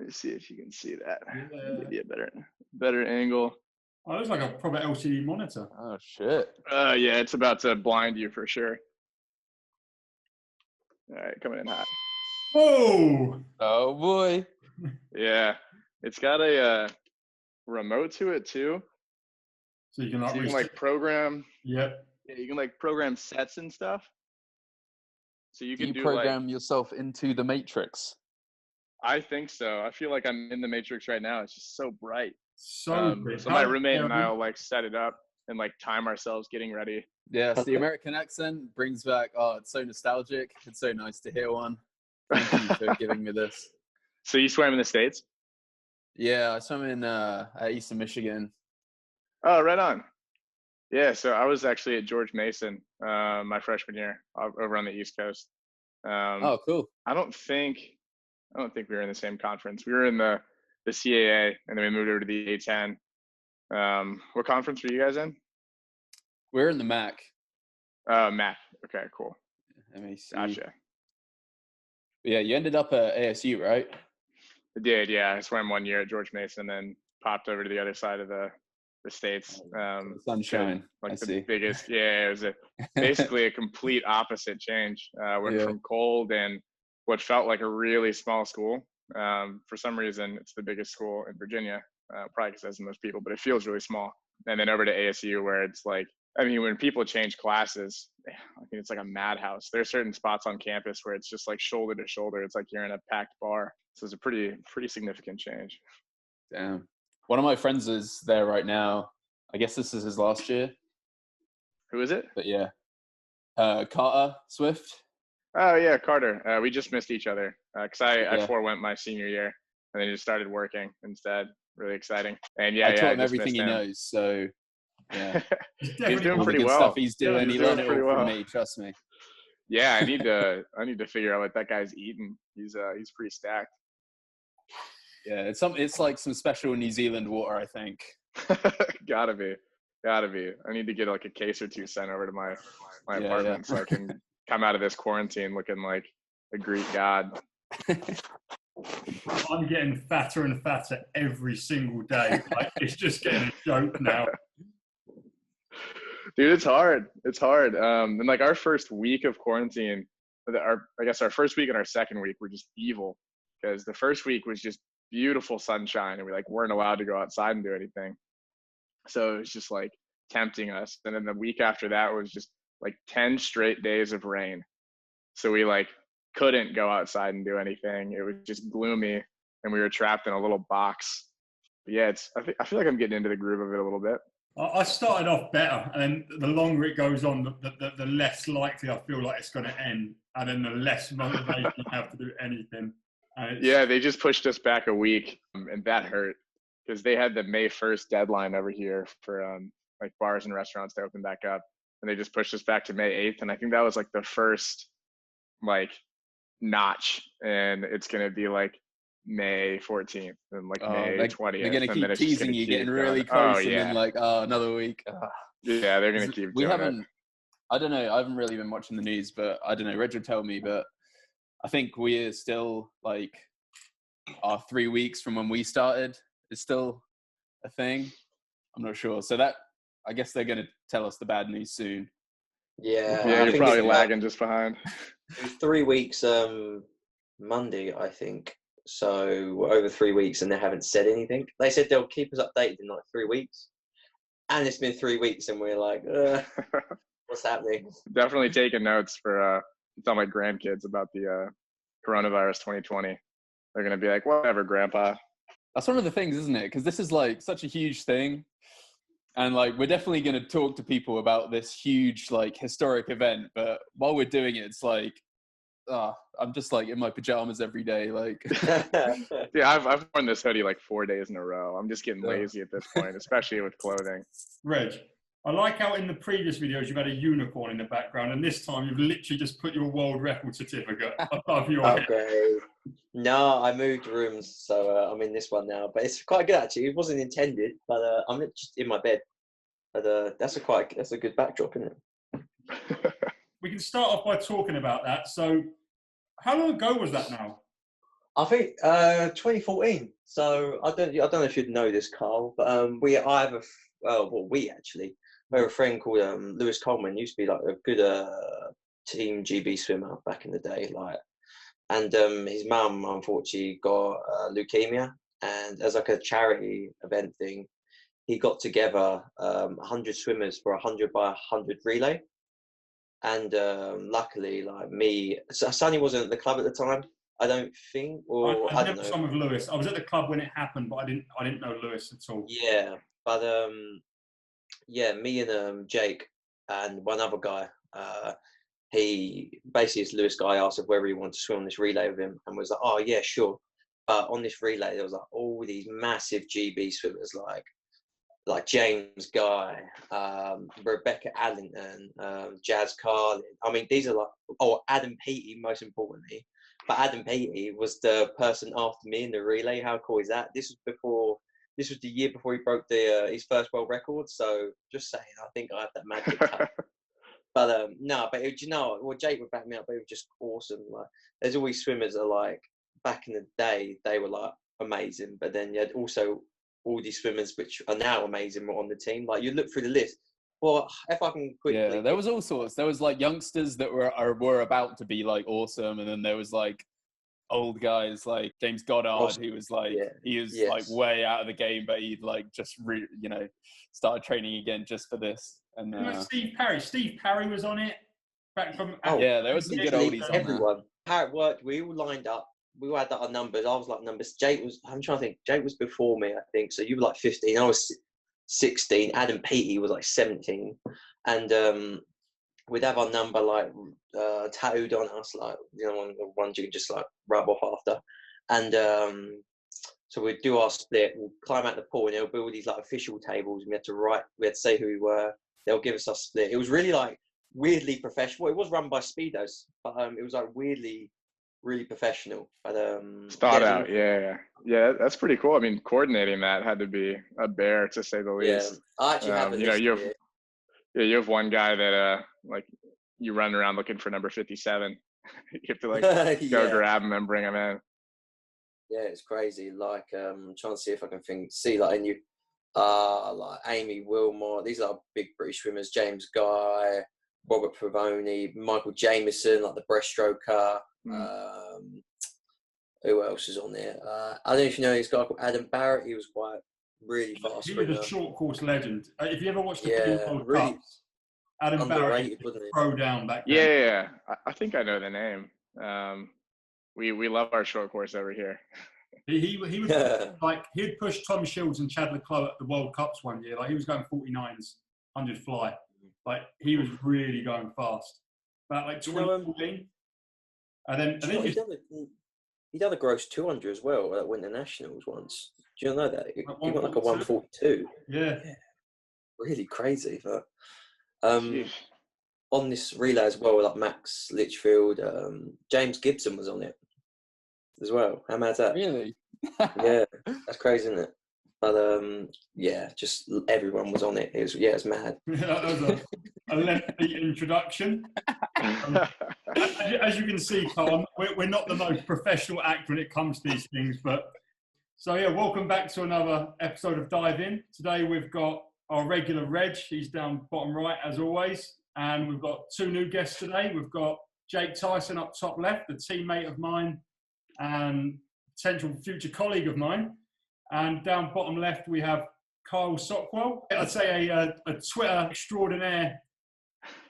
Let me see if you can see that. Yeah. Maybe a better angle. Oh, it looks like a proper LCD monitor. Oh shit. Yeah, it's about to blind you for sure. All right, coming in hot. Whoa! Oh boy. Yeah, it's got a remote to it too. So you can So you can like program. Yep. Yeah, you can like program sets and stuff. So you Do can you do program like. yourself into the Matrix? I think so. I feel like I'm in the Matrix right now. It's just so bright. So bright. So my roommate and I will like set it up and like time ourselves getting ready. Yes, the American accent brings back. Oh, it's so nostalgic. It's so nice to hear one. Thank you for giving me this. So you swam in the States? Yeah, I swam in at Eastern Michigan. Oh, right on. Yeah, so I was actually at George Mason my freshman year over on the East Coast. Oh, cool. I don't think we were in the same conference. We were in the CAA, and then we moved over to the A10. What conference were you guys in? We're in the MAC. Math. Okay, cool. MAC. Gotcha. Yeah, you ended up at ASU, right? I did, yeah. I swam 1 year at George Mason, then popped over to the other side of the states. Sunshine. Like I the see. biggest, yeah. It was basically a complete opposite change. Went from cold and what felt like a really small school. For some reason, it's the biggest school in Virginia, probably because it has the most people, but it feels really small. And then over to ASU, where it's like, I mean, when people change classes, I think it's like a madhouse. There are certain spots on campus where it's just like shoulder to shoulder. It's like you're in a packed bar. So it's a pretty significant change. Damn. One of my friends is there right now. I guess this is his last year. Who is it? But yeah. Carter Swift. Oh, yeah, Carter. We just missed each other because I forewent my senior year and then just started working instead. Really exciting. And I taught him everything he knows. So yeah. He's doing all pretty the good well. Stuff he's doing. He learned it all well from me. Trust me. Yeah, I need to figure out what that guy's eating. He's pretty stacked. Yeah, it's like some special New Zealand water, I think. Gotta be. I need to get like a case or two sent over to my apartment so I can come out of this quarantine looking like a Greek god. I'm getting fatter and fatter every single day. Like, it's just getting a joke now. Dude, it's hard. And like our first week of quarantine, I guess our first week and our second week were just evil because the first week was just beautiful sunshine and we like weren't allowed to go outside and do anything. So it was just like tempting us. And then the week after that was just like 10 straight days of rain. So we like couldn't go outside and do anything. It was just gloomy and we were trapped in a little box. But yeah, I feel like I'm getting into the groove of it a little bit. I started off better, and then the longer it goes on, the less likely I feel like it's going to end, and then the less motivation you have to do anything. Yeah, they just pushed us back a week, and that hurt because they had the May 1st deadline over here for like bars and restaurants to open back up, and they just pushed us back to May 8th, and I think that was like the first like notch, and it's going to be like May 14th and like May 20th. They're going to keep teasing you, getting really close, and then like, another week. Yeah, they're going to keep doing it. I don't know. I haven't really been watching the news, but I don't know. Reg will tell me, but I think we're still like 3 weeks from when we started is still a thing. I'm not sure. So that, I guess they're going to tell us the bad news soon. Yeah, you're probably lagging just behind. 3 weeks Monday, I think. So we're over 3 weeks and they haven't said anything. They said they'll keep us updated in like 3 weeks. And it's been 3 weeks and we're like, what's happening? Definitely taking notes for tell my grandkids about the coronavirus 2020. They're going to be like, whatever, Grandpa. That's one of the things, isn't it? Because this is like such a huge thing. And like, we're definitely going to talk to people about this huge, like, historic event. But while we're doing it, it's like, I'm just like in my pajamas every day. Like, yeah, I've worn this hoodie like 4 days in a row. I'm just getting lazy at this point, especially with clothing. Reg, I like how in the previous videos you've had a unicorn in the background, and this time you've literally just put your world record certificate above your head. Okay. No, I moved rooms, so I'm in this one now. But it's quite good actually. It wasn't intended, but I'm just in my bed. But that's a good backdrop, isn't it? We can start off by talking about that. So, how long ago was that now? I think 2014. So I don't know if you'd know this, Carl, but we have a friend called Lewis Coleman. Used to be like a good team GB swimmer back in the day, like, and his mum unfortunately got leukemia, and as like a charity event thing, he got together 100 swimmers for 100 by 100 relay. And luckily, like me, Sonny wasn't at the club at the time, I don't think, or I I don't never know. swam with Lewis. I was at the club when it happened, but I didn't know Lewis at all. Yeah, but yeah, me and Jake and one other guy, he basically, this Lewis guy asked if whether he wanted to swim on this relay with him, and was like, oh yeah, sure. But on this relay, there was like all these massive GB swimmers, like James Guy, Rebecca Allington, Jazz Carlin. I mean, these are like, Adam Peaty, most importantly. But Adam Peaty was the person after me in the relay. How cool is that? This was the year before he broke his first world record. So just saying, I think I have that magic touch. But no, but you know, well, Jake would back me up. But it was just awesome. Like, there's always swimmers that are like, back in the day, they were like amazing. But then you had also all these swimmers which are now amazing were on the team. Like, you look through the list. Well, if I can quickly, yeah, there was all sorts. There was like youngsters that were about to be like awesome, and then there was like old guys like James Goddard, who was like like way out of the game, but he'd like just started training again just for this. And Steve Parry was on it back from. Yeah, there was some good oldies on everyone. Parrot worked. We all lined up. We all had our numbers. I was like numbers. Jake was. I'm trying to think. Jake was before me, I think. So you were like 15. I was 16. Adam Peaty was like 17, and we'd have our number like tattooed on us, like, you know, ones you can just like rub off after. And so we'd do our split. We'll climb out the pool, and they'll build these like official tables. And we had to say who we were. They'll give us our split. It was really like weirdly professional. It was run by speedos, but it was like weirdly really professional. But thought out. Yeah, that's pretty cool. I mean, coordinating that had to be a bear, to say the least. Yeah, I actually have you have one guy that like, you run around looking for number 57. You have to like go grab him and bring him in. Yeah, it's crazy. Like, I'm trying to see if I can see like any like Amy Wilmot. These are big British swimmers. James Guy, Robert Pavoni, Michael Jameson, like the breaststroker. Who else is on there? I don't know if you know this guy called Adam Barrett. He was quite really fast. He was a short course legend. If you ever watched the World really Cups, Adam Barrett throw down back then. Yeah. I think I know the name. We love our short course over here. He was like, he'd push Tom Shields and Chad Leclerc at the World Cups one year. Like, he was going 49s, 100 fly. Like, he was really going fast. About like 2014. And then he done a gross 200 as well at Winter Nationals once. Do you know that? He went like a 142. Yeah. Really crazy. But on this relay as well, like Max Litchfield, James Gibson was on it as well. How mad's that? Really? Yeah, that's crazy, isn't it? But yeah, just everyone was on it. It's mad. That was a lengthy introduction. As you can see, Tom, we're not the most professional act when it comes to these things, but so yeah, welcome back to another episode of Dive In. Today we've got our regular Reg. He's down bottom right as always, and we've got two new guests today. We've got Jake Tyson up top left, a teammate of mine and potential future colleague of mine. And down bottom left, we have Kyle Sockwell. I'd say a Twitter extraordinaire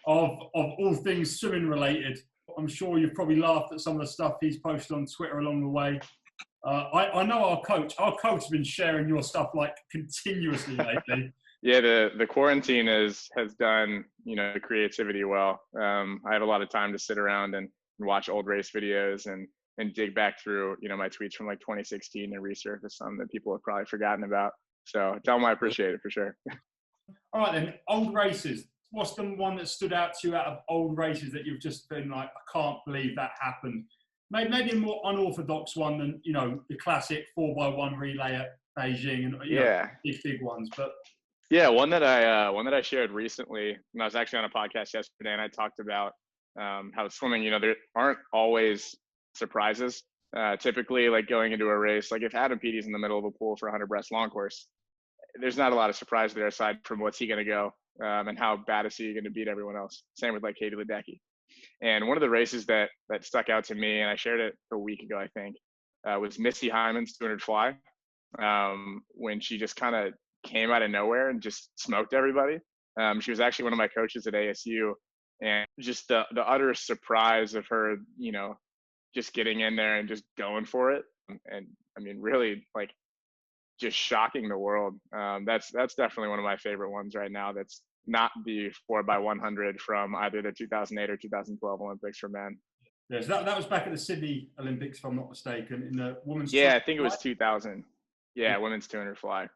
of all things swimming related. I'm sure you've probably laughed at some of the stuff he's posted on Twitter along the way. I know our coach has been sharing your stuff like continuously lately. Yeah, the quarantine has done, creativity well. I have a lot of time to sit around and watch old race videos and dig back through, my tweets from like 2016 and resurface some that people have probably forgotten about. So tell them I appreciate it for sure. All right then, old races. What's the one that stood out to you out of old races that you've just been like, I can't believe that happened? Maybe a more unorthodox one than, the classic 4x1 relay at Beijing and big ones. But yeah, one that I shared recently, and I was actually on a podcast yesterday, and I talked about how swimming, there aren't always surprises. Typically, like going into a race, like if Adam Peaty's in the middle of a pool for 100 breast long course, there's not a lot of surprise there aside from what's he going to go and how bad is he going to beat everyone else. Same with like Katie Ledecky. And one of the races that stuck out to me, and I shared it a week ago, I think, was Missy Hyman's 200 fly, when she just kind of came out of nowhere and just smoked everybody. She was actually one of my coaches at ASU, and just the utter surprise of her, you know, just getting in there and just going for it. And I mean, really like just shocking the world. That's definitely one of my favorite ones right now. That's not the 4x100 from either the 2008 or 2012 Olympics for men. Yes, that was back at the Sydney Olympics, if I'm not mistaken, in the women's. Yeah, I think it was 2000. Yeah, women's 200 fly.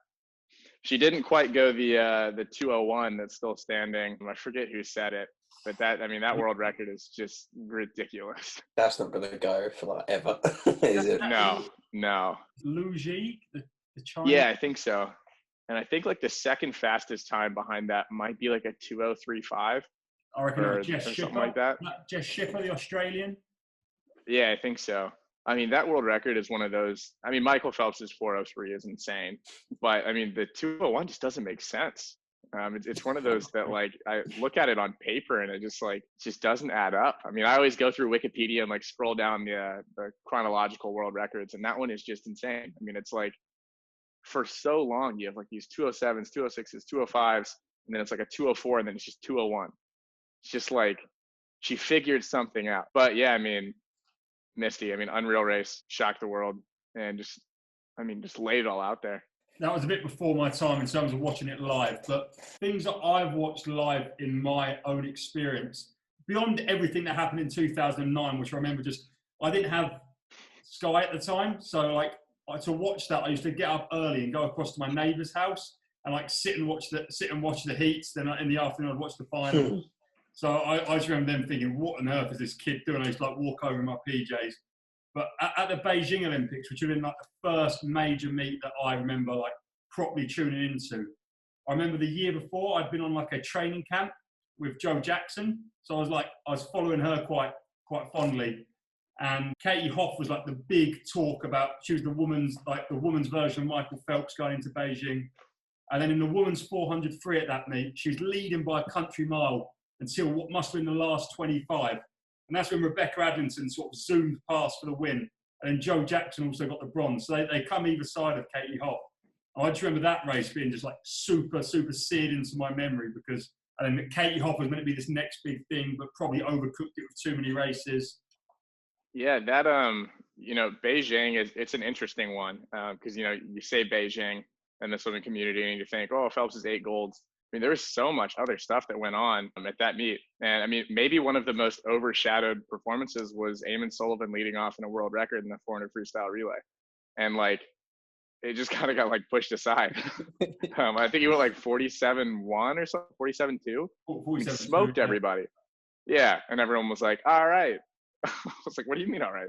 She didn't quite go the 201 that's still standing. I forget who said it, but that world record is just ridiculous. That's not going to go for like ever, is it? No. Lu Ji, the Chinese. Yeah, I think so. And I think like the second fastest time behind that might be like a 2035. I reckon or Jess Shipper, something like that. Jess Shipper, the Australian. Yeah, I think so. I mean, that world record is one of those. I mean, Michael Phelps's 403 is insane, but I mean, the 201 just doesn't make sense. It's one of those that like I look at it on paper and it just doesn't add up. I mean, I always go through Wikipedia and like scroll down the chronological world records, and that one is just insane. I mean, it's like for so long you have like these 207s, 206s, 205s, and then it's like a 204, and then it's just 201. It's just like she figured something out. But yeah, I mean, Misty, I mean, unreal race, shocked the world, and just laid it all out there. That was a bit before my time in terms of watching it live, but things that I've watched live in my own experience, beyond everything that happened in 2009, which I remember I didn't have Sky at the time, so like to watch that, I used to get up early and go across to my neighbour's house and like sit and watch the heats. Then in the afternoon, I'd watch the final. So I just remember them thinking, what on earth is this kid doing? I used to like walk over in my PJs. But at the Beijing Olympics, which had been like the first major meet that I remember like properly tuning into, I remember the year before I'd been on like a training camp with Jo Jackson. So I was following her quite fondly. And Katie Hoff was like the big talk about, she was the woman's version of Michael Phelps going into Beijing. And then in the women's 400 free at that meet, she was leading by a country mile until what must have been the last 25. And that's when Rebecca Adlington sort of zoomed past for the win. And then Jo Jackson also got the bronze. So they come either side of Katie Hoff. I just remember that race being just like super, super seared into my memory because and then Katie Hoff was meant to be this next big thing, but probably overcooked it with too many races. Yeah, that, Beijing it's an interesting one because, you say Beijing and the swimming community and you think, oh, Phelps is 8 golds. I mean, there was so much other stuff that went on at that meet. And I mean, maybe one of the most overshadowed performances was Eamon Sullivan leading off in a world record in the 400 freestyle relay. And like, it just kind of got like pushed aside. I think he went like 47-1 or something, 47-2. He smoked everybody. Yeah. And everyone was like, all right. I was like, what do you mean, all right?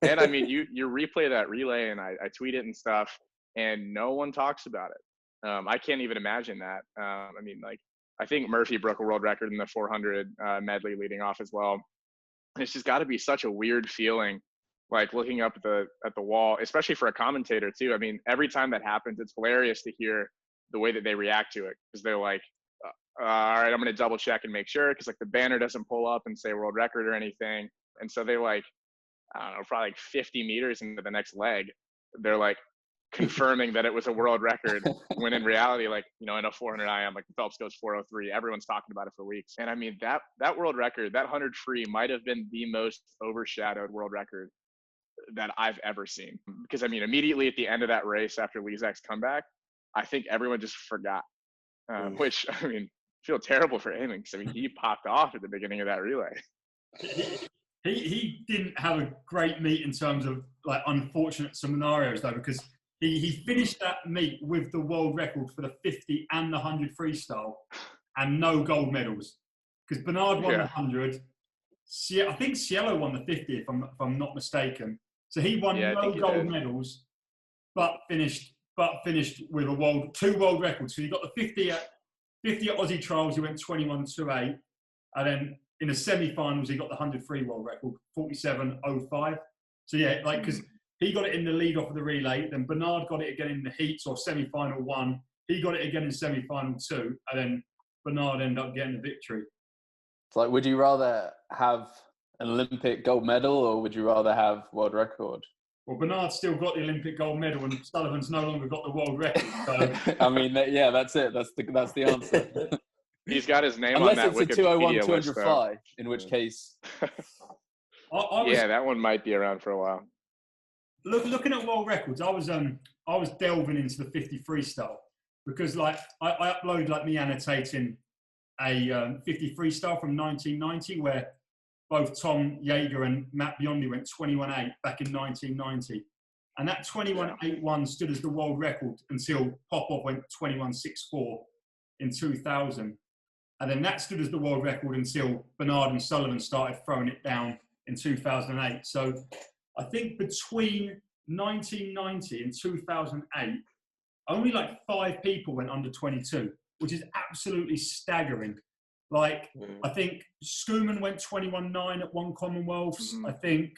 And I mean, you replay that relay and I tweet it and stuff and no one talks about it. I can't even imagine that. I mean, like, I think Murphy broke a world record in the 400 medley leading off as well. And it's just got to be such a weird feeling, like looking up at the wall, especially for a commentator too. I mean, every time that happens, it's hilarious to hear the way that they react to it because they're like, all right, I'm going to double check and make sure because like the banner doesn't pull up and say world record or anything. And so they like, I don't know, probably like 50 meters into the next leg, they're like confirming that it was a world record when in reality, like, in a 400 IM, like Phelps goes 403, everyone's talking about it for weeks. And I mean, that world record, that 100 free might have been the most overshadowed world record that I've ever seen. Because I mean, immediately at the end of that race after Lezak's comeback, I think everyone just forgot, which I mean, I feel terrible for Eamon because I mean, he popped off at the beginning of that relay. He didn't have a great meet in terms of like unfortunate scenarios though, because he finished that meet with the world record for the 50 and the 100 freestyle and no gold medals. Because Bernard won the 100. I think Cielo won the 50 if I'm not mistaken. So he won no gold medals, but finished with two world records. So he got the 50 at Aussie Trials, he went 21.28. And then in the semi-finals, he got the 100 free world record, 47.05. So yeah, like because he got it in the lead off of the relay, then Bernard got it again in the heats or semi-final 1. He got it again in semi-final 2, and then Bernard ended up getting the victory. It's like, would you rather have an Olympic gold medal or would you rather have world record? Well, Bernard's still got the Olympic gold medal, and Sullivan's no longer got the world record. So. I mean, yeah, that's it. That's the answer. He's got his name Unless on that it's a 201, Wikipedia 200 list, fly, in which case. Yeah, that one might be around for a while. Looking at world records, I was delving into the 50 freestyle because like I uploaded like me annotating a 50 freestyle from 1990 where both Tom Yeager and Matt Biondi went 21.8 back in 1990. And that 21.81 stood as the world record until Popov went 21.64 in 2000. And then that stood as the world record until Bernard and Sullivan started throwing it down in 2008. So I think between 1990 and 2008, only like 5 people went under 22, which is absolutely staggering. Like, I think Schumann went 21.9 at one Commonwealths. I think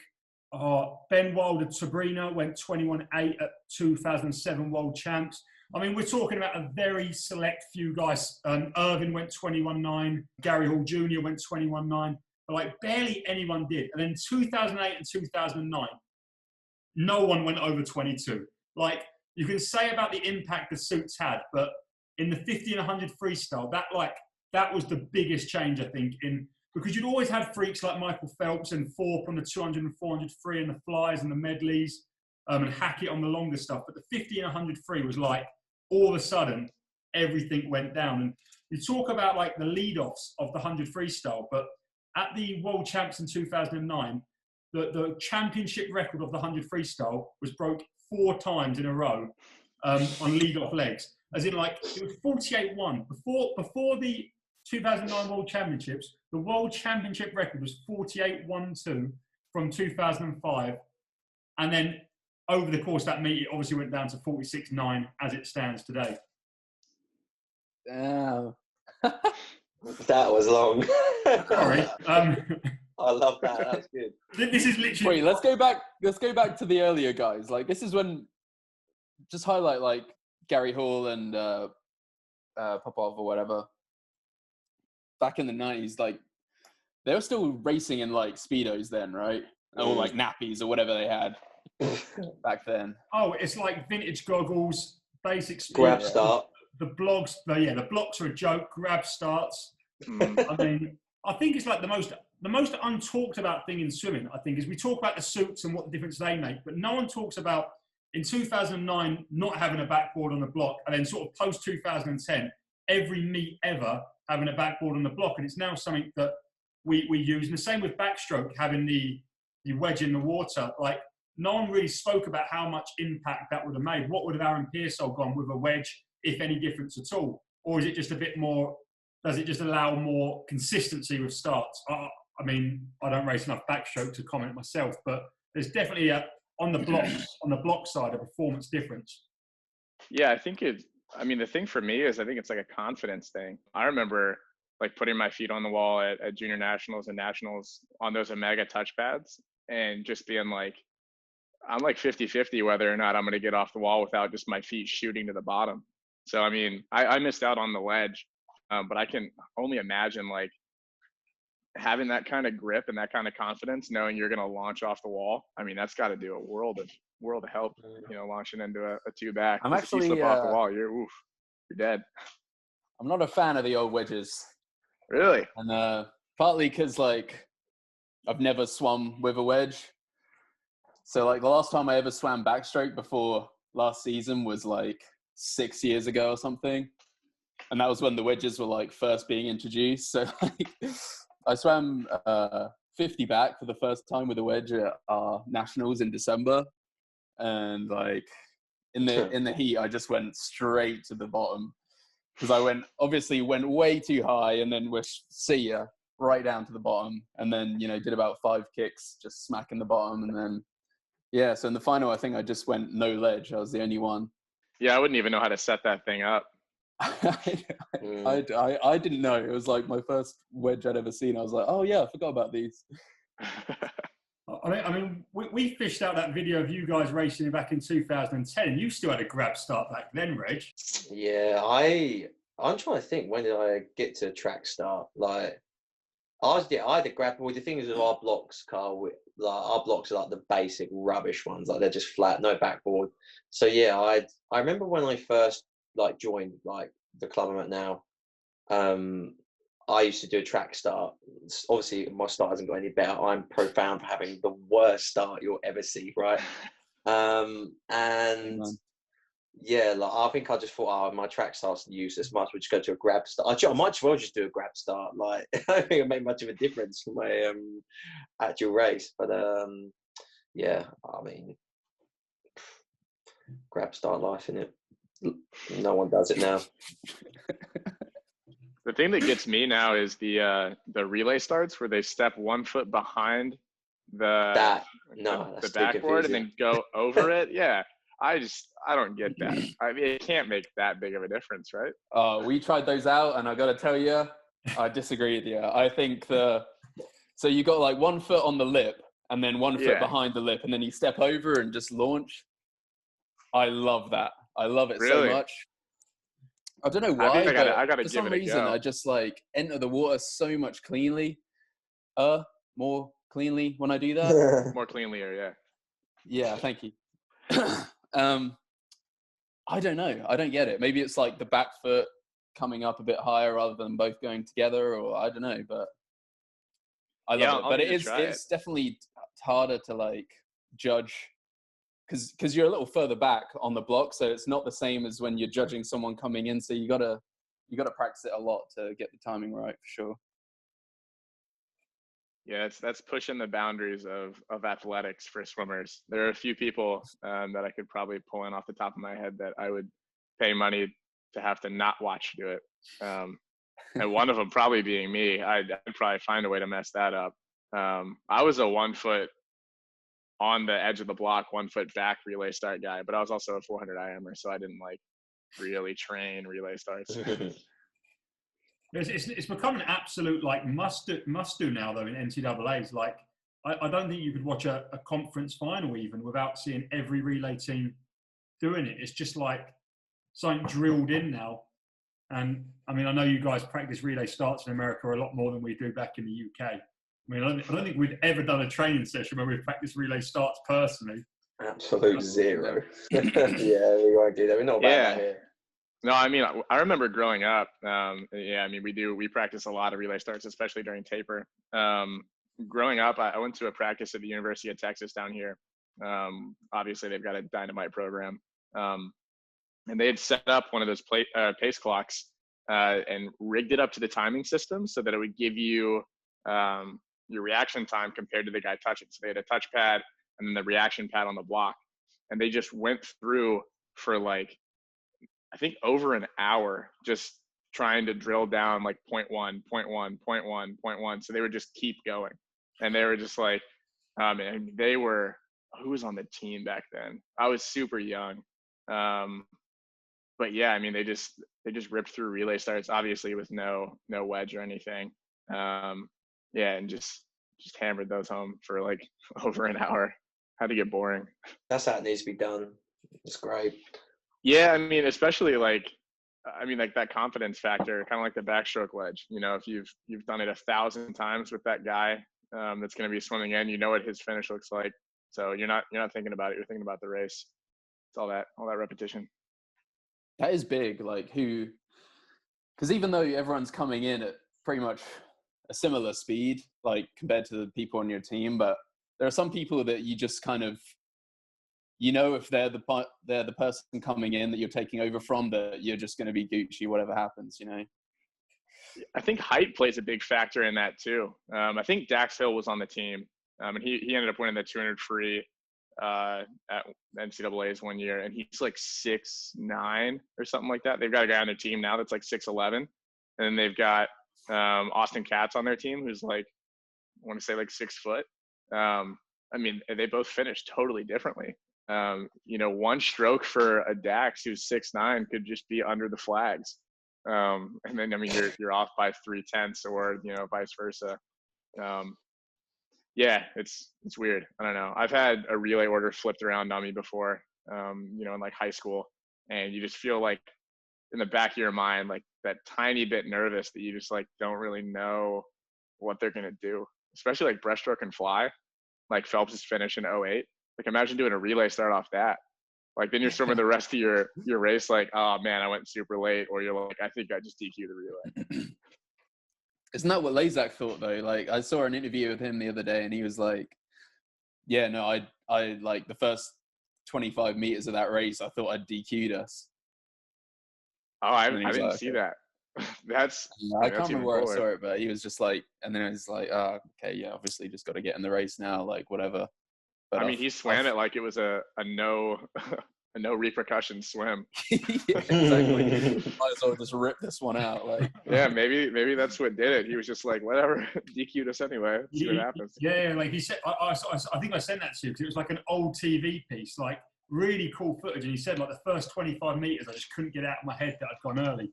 Ben Wilder Sabrina went 21.8 at 2007 World Champs. I mean, we're talking about a very select few guys. Irvin went 21.9. Gary Hall Jr. went 21.9. But like barely anyone did. And then 2008 and 2009, no one went over 22. Like, you can say about the impact the suits had, but in the 50 and 100 freestyle, that was the biggest change, I think, because you'd always had freaks like Michael Phelps and Thorpe on the 200 and 400 free and the flies and the medleys, and Hackett on the longer stuff. But the 50 and 100 free was like, all of a sudden, everything went down. And you talk about like the lead-offs of the 100 freestyle, but at the World Champs in 2009, the championship record of the 100 freestyle was broke 4 times in a row on lead-off legs. As in, like, it was 48-1. Before the 2009 World Championships, the World Championship record was 48-1-2 from 2005. And then over the course of that meet, it obviously went down to 46-9 as it stands today. Damn. That was long. Sorry. I love that. That's good. This is literally... Wait, let's go back to the earlier guys. Like, this is when... Just highlight, like, Gary Hall and Popov or whatever. Back in the 90s, like, they were still racing in, like, Speedos then, right? Or, like, nappies or whatever they had back then. Oh, it's like vintage goggles, basic Speedos. Grab start. The blocks are a joke. Grab starts. I mean, I think it's like the most untalked about thing in swimming, I think, is we talk about the suits and what the difference they make, but no one talks about in 2009 not having a backboard on the block, and then sort of post 2010 every meet ever having a backboard on the block, and it's now something that we use. And the same with backstroke, having the wedge in the water. Like, no one really spoke about how much impact that would have made. What would have Aaron Pearsall gone with a wedge, if any difference at all? Or is it just a bit more, does it just allow more consistency with starts? I mean, I don't race enough backstroke to comment myself, but there's definitely on the block side, a performance difference. Yeah, I think the thing for me is I think it's like a confidence thing. I remember like putting my feet on the wall at junior nationals and nationals on those Omega touchpads and just being like, I'm like 50-50 whether or not I'm going to get off the wall without just my feet shooting to the bottom. So, I mean, I missed out on the ledge, but I can only imagine like having that kind of grip and that kind of confidence, knowing you're going to launch off the wall. I mean, that's got to do a world of help, launching into a 2-back. I'm actually, if you slip off the wall, you're dead. I'm not a fan of the old wedges. Really? And partly because, like, I've never swum with a wedge. So, like, the last time I ever swam backstroke before last season was, like, 6 years ago or something. And that was when the wedges were, like, first being introduced. So, like, I swam 50 back for the first time with a wedge at our nationals in December. And, like, in the heat, I just went straight to the bottom. Because I went way too high and then right down to the bottom. And then, did about 5 kicks, just smacking the bottom. And then, yeah, so in the final, I think I just went no ledge. I was the only one. Yeah, I wouldn't even know how to set that thing up. I didn't know. It was like my first wedge I'd ever seen. I was like, oh yeah, I forgot about these. we fished out that video of you guys racing back in 2010, and you still had a grab start back then, Reg. Yeah, I'm trying to think, when did I get to track start? Like, I had a grab. Well, the thing is with our blocks, Carl, our blocks are like the basic rubbish ones. Like, they're just flat, no backboard. So yeah, I remember when I first like joined like the club I'm at now. I used to do a track start. Obviously, my start hasn't got any better. I'm profound for having the worst start you'll ever see, right? And yeah, like, I think I just thought, my track start's useless. Might as well just go to a grab start. I might as well just do a grab start. Like, I don't think it made much of a difference for my actual race. But yeah, I mean, grab start life, innit? No one does it now. The thing that gets me now is the relay starts where they step 1 foot behind the backboard and then go over it. Yeah, I don't get that. I mean, it can't make that big of a difference, right? We tried those out, and I got to tell you, I disagree with you. I think so you got like 1 foot on the lip and then 1 foot behind the lip, and then you step over and just launch. I love that. I love it so much. I don't know why, I gotta for give some it a reason, go. I just like enter the water so much more cleanly when I do that. More cleanlier, yeah. Yeah, thank you. I don't know. I don't get it. Maybe it's like the back foot coming up a bit higher rather than both going together, or I don't know, but I love it. But it's definitely harder to like judge because you're a little further back on the block, so it's not the same as when you're judging someone coming in. So you gotta practice it a lot to get the timing right, for sure. Yeah, that's pushing the boundaries of athletics for swimmers. There are a few people that I could probably pull in off the top of my head that I would pay money to have to not watch do it. And one of them probably being me. I'd probably find a way to mess that up. I was a 1 foot on the edge of the block, 1 foot back relay start guy, but I was also a 400 IMer, so I didn't like really train relay starts. It's become an absolute like must do now though in NCAA's. Like, I don't think you could watch a conference final even without seeing every relay team doing it. It's just like something drilled in now. And I mean, I know you guys practice relay starts in America a lot more than we do back in the UK. I mean, I don't think we've ever done a training session where we've practiced relay starts personally. Absolute zero. Yeah, we won't do that. We're not about that here. No, I mean, I remember growing up. Yeah, I mean, we practice a lot of relay starts, especially during taper. Growing up, I went to a practice at the University of Texas down here. Obviously, they've got a dynamite program. And they had set up one of those pace clocks and rigged it up to the timing system so that it would give you your reaction time compared to the guy touching. So they had a touchpad and then the reaction pad on the block. And they just went through for like, I think over an hour, just trying to drill down like 0.1, 0.1, 0.1, 0.1. So they would just keep going. And they were just like, and they were, who was on the team back then? I was super young. But yeah, I mean, they just ripped through relay starts, obviously with no wedge or anything. Yeah, and just hammered those home for like over an hour. Had to get boring. That's how it needs to be done. It's great. Yeah, I mean, especially like that confidence factor, kind of like the backstroke wedge. You know, if you've done it 1,000 times with that guy that's going to be swimming in, you know what his finish looks like. So you're not thinking about it. You're thinking about the race. It's all that repetition. That is big. Like because even though everyone's coming in at pretty much a similar speed, like compared to the people on your team, but there are some people that you just kind of, you know, if they're the person coming in that you're taking over from, that you're just going to be Gucci, whatever happens, you know. I think height plays a big factor in that too. I think Dax Hill was on the team, and he ended up winning the 200 free at NCAA's one year, and he's like 6'9" or something like that. They've got a guy on their team now that's like 6'11", and then they've got Austin Katz on their team who's like, I want to say like 6 foot. I mean, they both finished totally differently. You know, one stroke for a Dax who's 6'9" could just be under the flags. And then, I mean, you're off by 0.3, or, you know, vice versa. Yeah, it's weird. I don't know. I've had a relay order flipped around on me before, in like high school, and you just feel like in the back of your mind, like that tiny bit nervous that you just like don't really know what they're gonna do. Especially like breaststroke and fly, like Phelps' finish in '08. Like imagine doing a relay start off that. Like then you're swimming the rest of your race like, oh man, I went super late, or you're like, I think I just DQ'd the relay. Isn't that what Lazak thought though? Like I saw an interview with him the other day, and he was like, "Yeah, no, I like the first 25 meters of that race, I thought I'd DQ'd us." Oh, I didn't like, see that. That's I can't that's even remember where I cooler. saw it, but he was just like, and then I was like, "Oh, okay, yeah, obviously just got to get in the race now, like whatever." But I mean, he swam it like it was a no a no repercussion swim. yeah, exactly. Might as well just rip this one out. Like, Yeah, maybe that's what did it. He was just like, whatever, DQ'd us anyway. See what happens. Yeah, like he said, I think I sent that to you because it was like an old TV piece, like really cool footage. And he said like the first 25 meters, I just couldn't get out of my head that I'd gone early.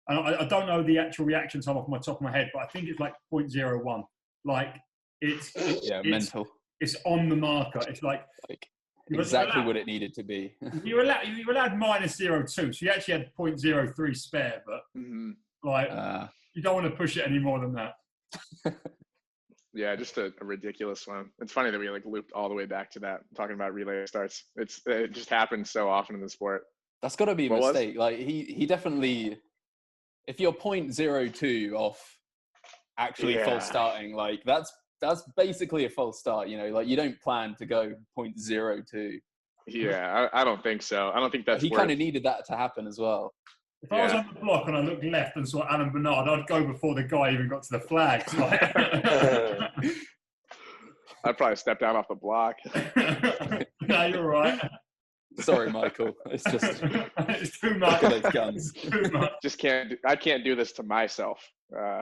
And I don't know the actual reaction time off my top of my head, but I think it's like 0.01. Like it's mental. It's on the marker. It's like exactly what it needed to be. you were allowed -0.02, so you actually had 0.03 spare, but you don't want to push it any more than that. Yeah, just a ridiculous one. It's funny that we like looped all the way back to that, talking about relay starts. It just happens so often in the sport. That's got to be a mistake. Like he definitely, if you're 0.02 off actually false starting, like that's basically a false start. You know, like you don't plan to go 0.02. Yeah, I don't think so. I don't think that's. He kind of needed that to happen as well. If I was on the block and I looked left and saw Alan Bernard, I'd go before the guy even got to the flags. Like. I'd probably step down off the block. No, you're right. Sorry, Michael. It's just it's too much. Those guns. Too much. I can't do this to myself.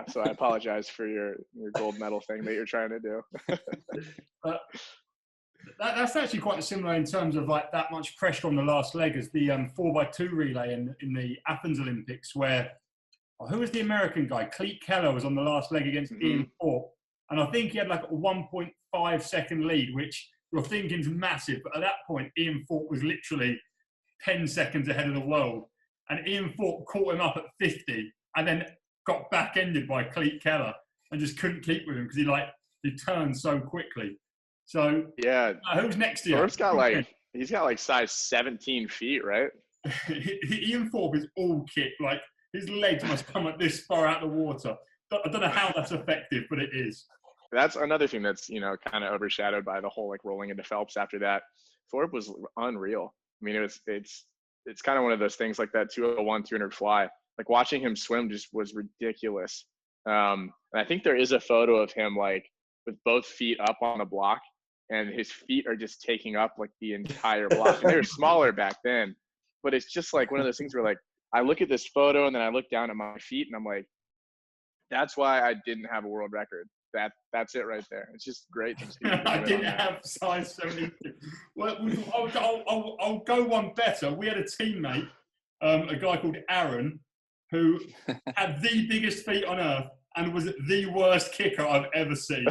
So I apologize for your gold medal thing that you're trying to do. That's actually quite similar in terms of like that much pressure on the last leg as the 4x2 relay in the Athens Olympics, where who was the American guy? Cleet Keller was on the last leg against Ian Thorpe, and I think he had like a 1.5 second lead, which you're thinking is massive. But at that point, Ian Thorpe was literally 10 seconds ahead of the world, and Ian Thorpe caught him up at 50, and then got back-ended by Cleet Keller and just couldn't keep with him because he turned so quickly. So yeah, who's next to you? Thorpe's got he's got size 17 feet, right? Ian Thorpe is all kick. Like his legs must come at this far out of the water. I don't know how that's effective, but it is. That's another thing that's kind of overshadowed by the whole like rolling into Phelps after that. Thorpe was unreal. I mean, it's kind of one of those things like that 201 200 fly. Like watching him swim just was ridiculous. And I think there is a photo of him like with both feet up on the block, and his feet are just taking up like the entire block. And they were smaller back then, but it's just like one of those things where like I look at this photo and then I look down at my feet and I'm like, that's why I didn't have a world record. That's it right there. It's just great to see. I didn't have size 17. Well, I'll go one better. We had a teammate, a guy called Aaron, who had the biggest feet on earth and was the worst kicker I've ever seen.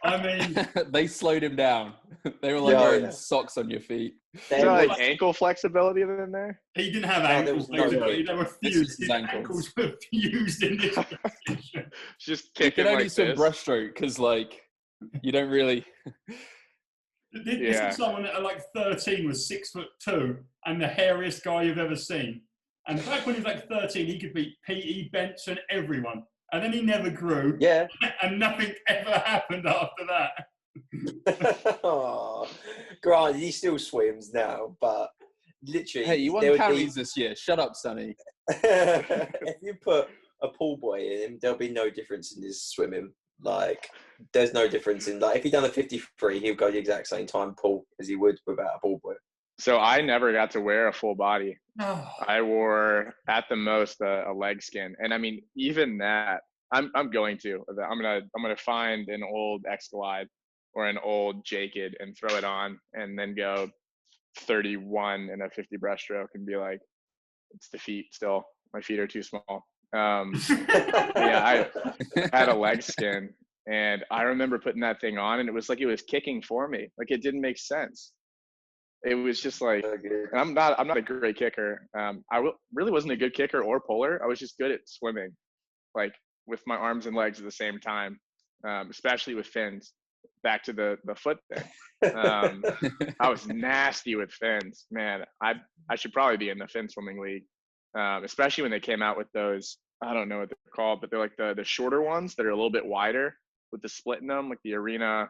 I mean, they slowed him down. They were like wearing socks on your feet. Is there like ankle flexibility in there? He didn't have ankles. They were fused. His ankles were fused in this position. Just kicking. You can only like swim this. breaststroke because like you don't really. This is someone that at like 13 was 6'2" and the hairiest guy you've ever seen. And back when he was like 13, he could beat P.E. Benson, everyone. And then he never grew. Yeah. And nothing ever happened after that. Oh, granted, he still swims now, but literally. Hey, you won counties this year. Shut up, Sonny. If you put a pool boy in him, there'll be no difference in his swimming. Like, there's no difference in, like, if he'd done a 53, he'd go the exact same time pool as he would without a pool boy. So I never got to wear a full body. Oh. I wore at the most a leg skin, and I mean even that. I'm going to. I'm gonna find an old X Glide or an old Jaked and throw it on, and then go 31 in a 50 breaststroke and be like, it's the feet still. My feet are too small. Yeah, I had a leg skin, And I remember putting that thing on, and it was like it was kicking for me. Like it didn't make sense. It was just like, and I'm not a great kicker. Really wasn't a good kicker or puller. I was just good at swimming, like with my arms and legs at the same time, especially with fins. Back to the foot thing. I was nasty with fins, man. I should probably be in the fin swimming league, especially when they came out with those. I don't know what they're called, but they're like the shorter ones that are a little bit wider with the split in them, like the arena.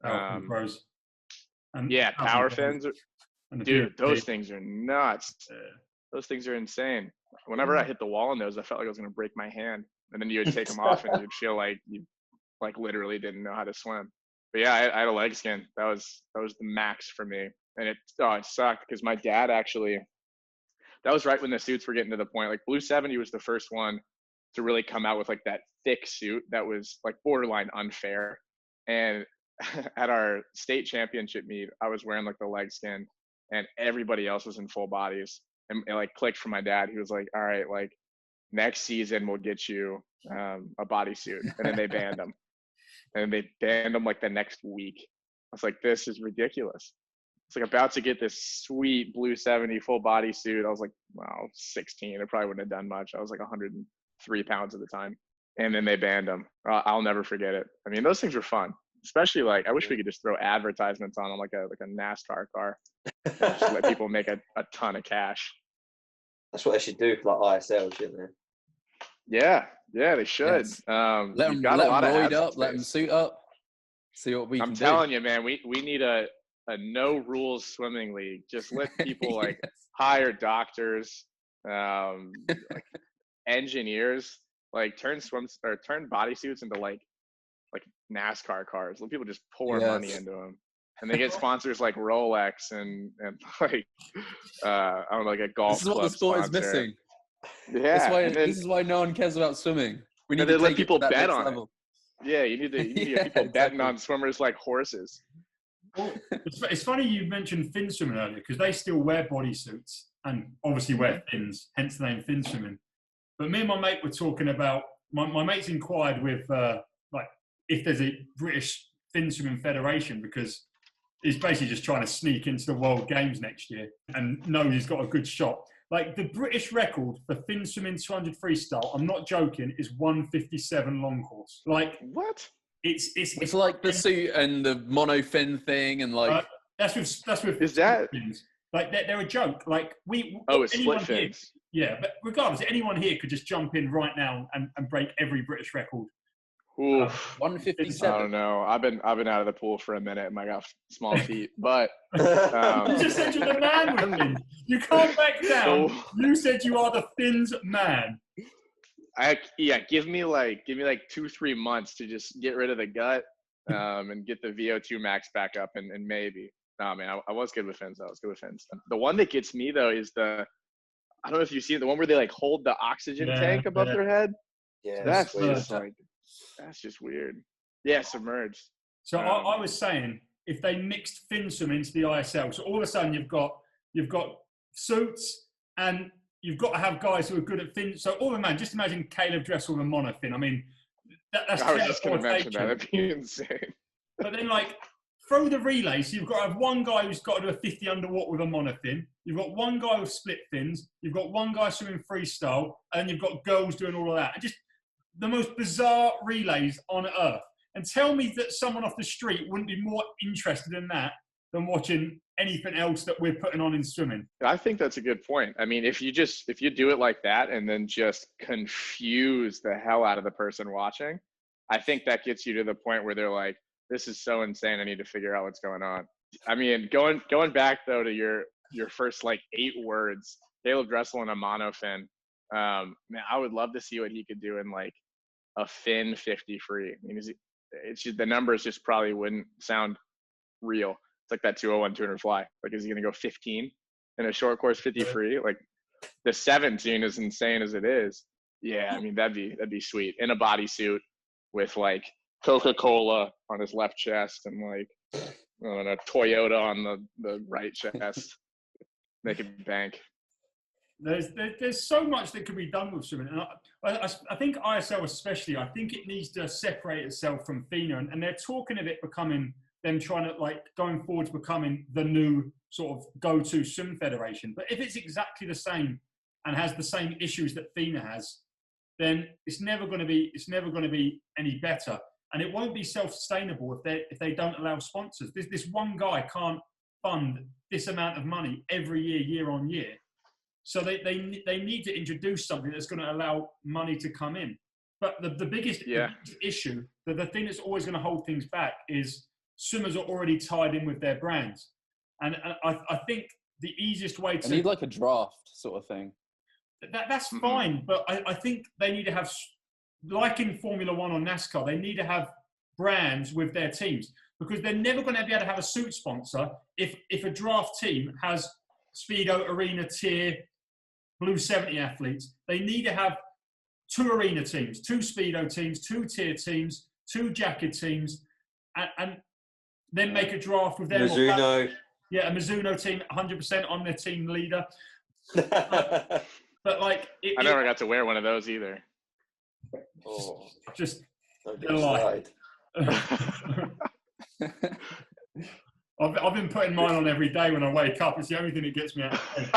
Pros. Yeah, power fins. Dude, those things are nuts. Yeah. Those things are insane. Whenever I hit the wall in those, I felt like I was going to break my hand. And then you would take them off and you'd feel like you like literally didn't know how to swim. But yeah, I had a leg skin. That was the max for me. And it sucked because my dad actually, that was right when the suits were getting to the point. Like Blue 70 was the first one to really come out with like that thick suit that was like borderline unfair. And at our state championship meet, I was wearing like the leg skin and everybody else was in full bodies. And it like clicked for my dad. He was like, all right, like next season we'll get you a bodysuit. And then they banned them. And they banned them like the next week. I was like, this is ridiculous. It's like about to get this sweet Blue 70 full body suit. I was like, wow, 16. I probably wouldn't have done much. I was like 103 pounds at the time. And then they banned them. I'll never forget it. I mean, those things were fun. Especially like, I wish we could just throw advertisements on them like a NASCAR car. Just let people make a ton of cash. That's what they should do for like ISL, shouldn't they? Yeah, they should. Yes. Let them roid up, let them suit up, see what we can do. I'm telling you, man, we need a no rules swimming league. Just let people like Yes. hire doctors, like engineers, like turn bodysuits into like NASCAR cars. Let people just pour money into them. And they get sponsors like Rolex and like I don't know, like a golf This is what club the sport sponsor. is missing. Yeah, This is why no one cares about swimming. We need and to then let take people it to that bet next on level. it. Yeah, you need to get people betting on swimmers like horses. Well, it's funny you mentioned fin swimming earlier because they still wear bodysuits and obviously wear fins, hence the name fin swimming. But me and my mate were talking about, my mate's inquired with like if there's a British fin swimming federation because he's basically just trying to sneak into the World Games next year and knows he's got a good shot. Like the British record for fin swimming 200 freestyle, I'm not joking, is 157 long course. Like what? It's like the suit and the mono fin thing and like that's with is that fins. Like they're a joke. Like it's split fins. Yeah, but regardless, anyone here could just jump in right now and break every British record. Oof. 157. I don't know. I've been out of the pool for a minute and I got small feet, but You just said you're the man with fins. You can't back down. You said you are the fins man. Give me like 2-3 months to just get rid of the gut and get the VO2 max back up and maybe. No, man, I was good with fins. The one that gets me though is I don't know if you've seen it, the one where they like hold the oxygen tank above their head. Yeah, That's just weird. Yeah, submerged. So I was saying if they mixed fin swim into the ISL, so all of a sudden you've got suits and you've got to have guys who are good at fin. So all the man, just imagine Caleb Dressel with a monofin. I mean, that's I was just going to mention that. That'd be insane. But then like throw the relay. So you've got to have one guy who's got to do a 50 underwater with a monofin. You've got one guy with split fins. You've got one guy swimming freestyle, and you've got girls doing all of that. And just the most bizarre relays on earth. And tell me that someone off the street wouldn't be more interested in that than watching anything else that we're putting on in swimming. I think that's a good point. I mean, if you do it like that and then just confuse the hell out of the person watching, I think that gets you to the point where they're like, this is so insane, I need to figure out what's going on. I mean, going back though to your first like 8 words, Caleb Dressel and a monofin. Man, I would love to see what he could do in like a fin 50 free. I mean, it's just, the numbers just probably wouldn't sound real. It's like that 201 200 fly. Like, is he going to go 15 in a short course 50 free? Like the 17 is insane as it is. Yeah, I mean, that'd be sweet. In a bodysuit with like Coca-Cola on his left chest and like a Toyota on the right chest. Make it bank. there's so much that could be done with swimming, and I think ISL especially, I think it needs to separate itself from FINA, and they're talking of it becoming them trying to like going forward to becoming the new sort of go-to swim federation. But if it's exactly the same and has the same issues that FINA has, then it's never going to be any better, and it won't be self-sustainable if they don't allow sponsors. This one guy can't fund this amount of money every year on year. So they need to introduce something that's going to allow money to come in. But the biggest issue, the thing that's always going to hold things back is swimmers are already tied in with their brands. And I think the easiest way to... I need like a draft sort of thing. That's fine, but I think they need to have, like in Formula One or NASCAR, they need to have brands with their teams, because they're never going to be able to have a suit sponsor if a draft team has Speedo, Arena, Tier, Blue 70 athletes. They need to have 2 Arena teams, 2 Speedo teams, 2 Tier teams, 2 Jacket teams, and then make a draft with them. Mizuno. Yeah, a Mizuno team, 100% on their team leader. But like, I never got to wear one of those either. Oh, just don't lie. I've been putting mine on every day when I wake up. It's the only thing that gets me out of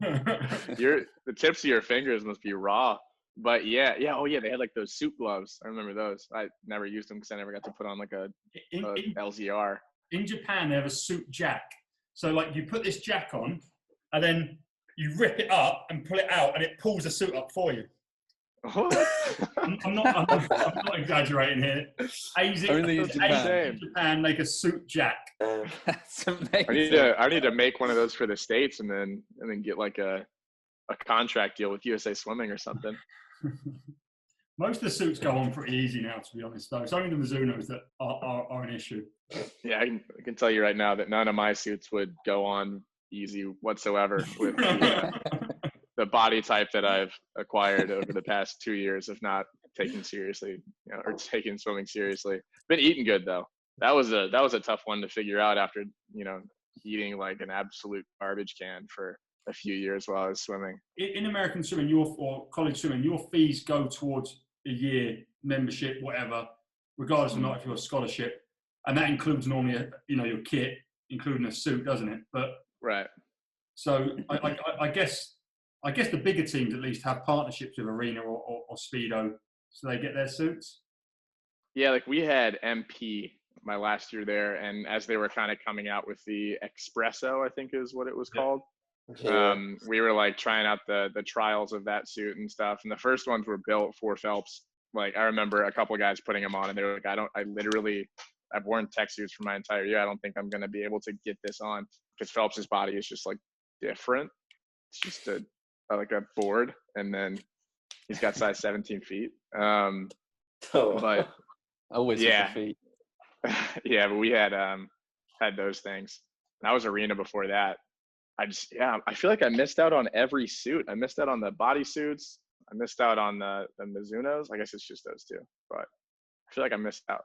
bed. The tips of your fingers must be raw. But yeah. Oh yeah, they had like those suit gloves. I remember those. I never used them because I never got to put on like a LZR. In Japan, they have a suit jack. So like you put this jack on, and then you rip it up and pull it out, and it pulls the suit up for you. What? I'm not exaggerating here. Only in Japan make a suit jack. That's amazing. I need to make one of those for the States and then get like a contract deal with USA Swimming or something. Most of the suits go on pretty easy now, to be honest, though. It's only the Mizunos that are an issue. Yeah, I can tell you right now that none of my suits would go on easy whatsoever with the body type that I've acquired over the past 2 years of not taking seriously, or taking swimming seriously. Been eating good though. That was a tough one to figure out after, eating like an absolute garbage can for a few years while I was swimming. In American swimming, or college swimming, your fees go towards a year membership, whatever, regardless of not if you're a scholarship, and that includes normally, your kit, including a suit, doesn't it? But right. So I guess the bigger teams at least have partnerships with Arena or Speedo, so they get their suits. Yeah, like we had MP my last year there, and as they were kind of coming out with the Espresso, I think is what it was called. Yeah. We were like trying out the trials of that suit and stuff, and the first ones were built for Phelps. Like I remember a couple of guys putting them on, and they were like, I've worn tech suits for my entire year. I don't think I'm going to be able to get this on, because Phelps's body is just like different. It's just like a board, and then he's got size 17 feet. But always yeah, feet. Yeah, but we had those things. And I was Arena before that. I feel like I missed out on every suit. I missed out on the body suits. I missed out on the Mizunos. I guess it's just those two, but I feel like I missed out.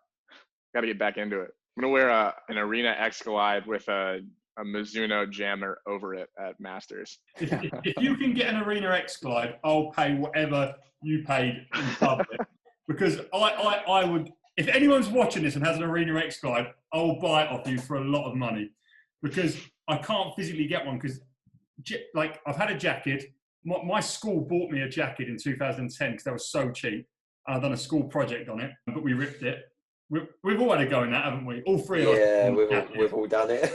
Got to get back into it. I'm gonna wear an Arena X Glide with a Mizuno jammer over it at Masters. If you can get an Arena X Glide, I'll pay whatever you paid in public, because I would. If anyone's watching this and has an Arena X Glide, I will buy it off you for a lot of money, because I can't physically get one, because like I've had a jacket. My school bought me a jacket in 2010 because that was so cheap. And I've done a school project on it, but we ripped it. We've all had a go in that, haven't we? All three of us. Yeah, we've all done it.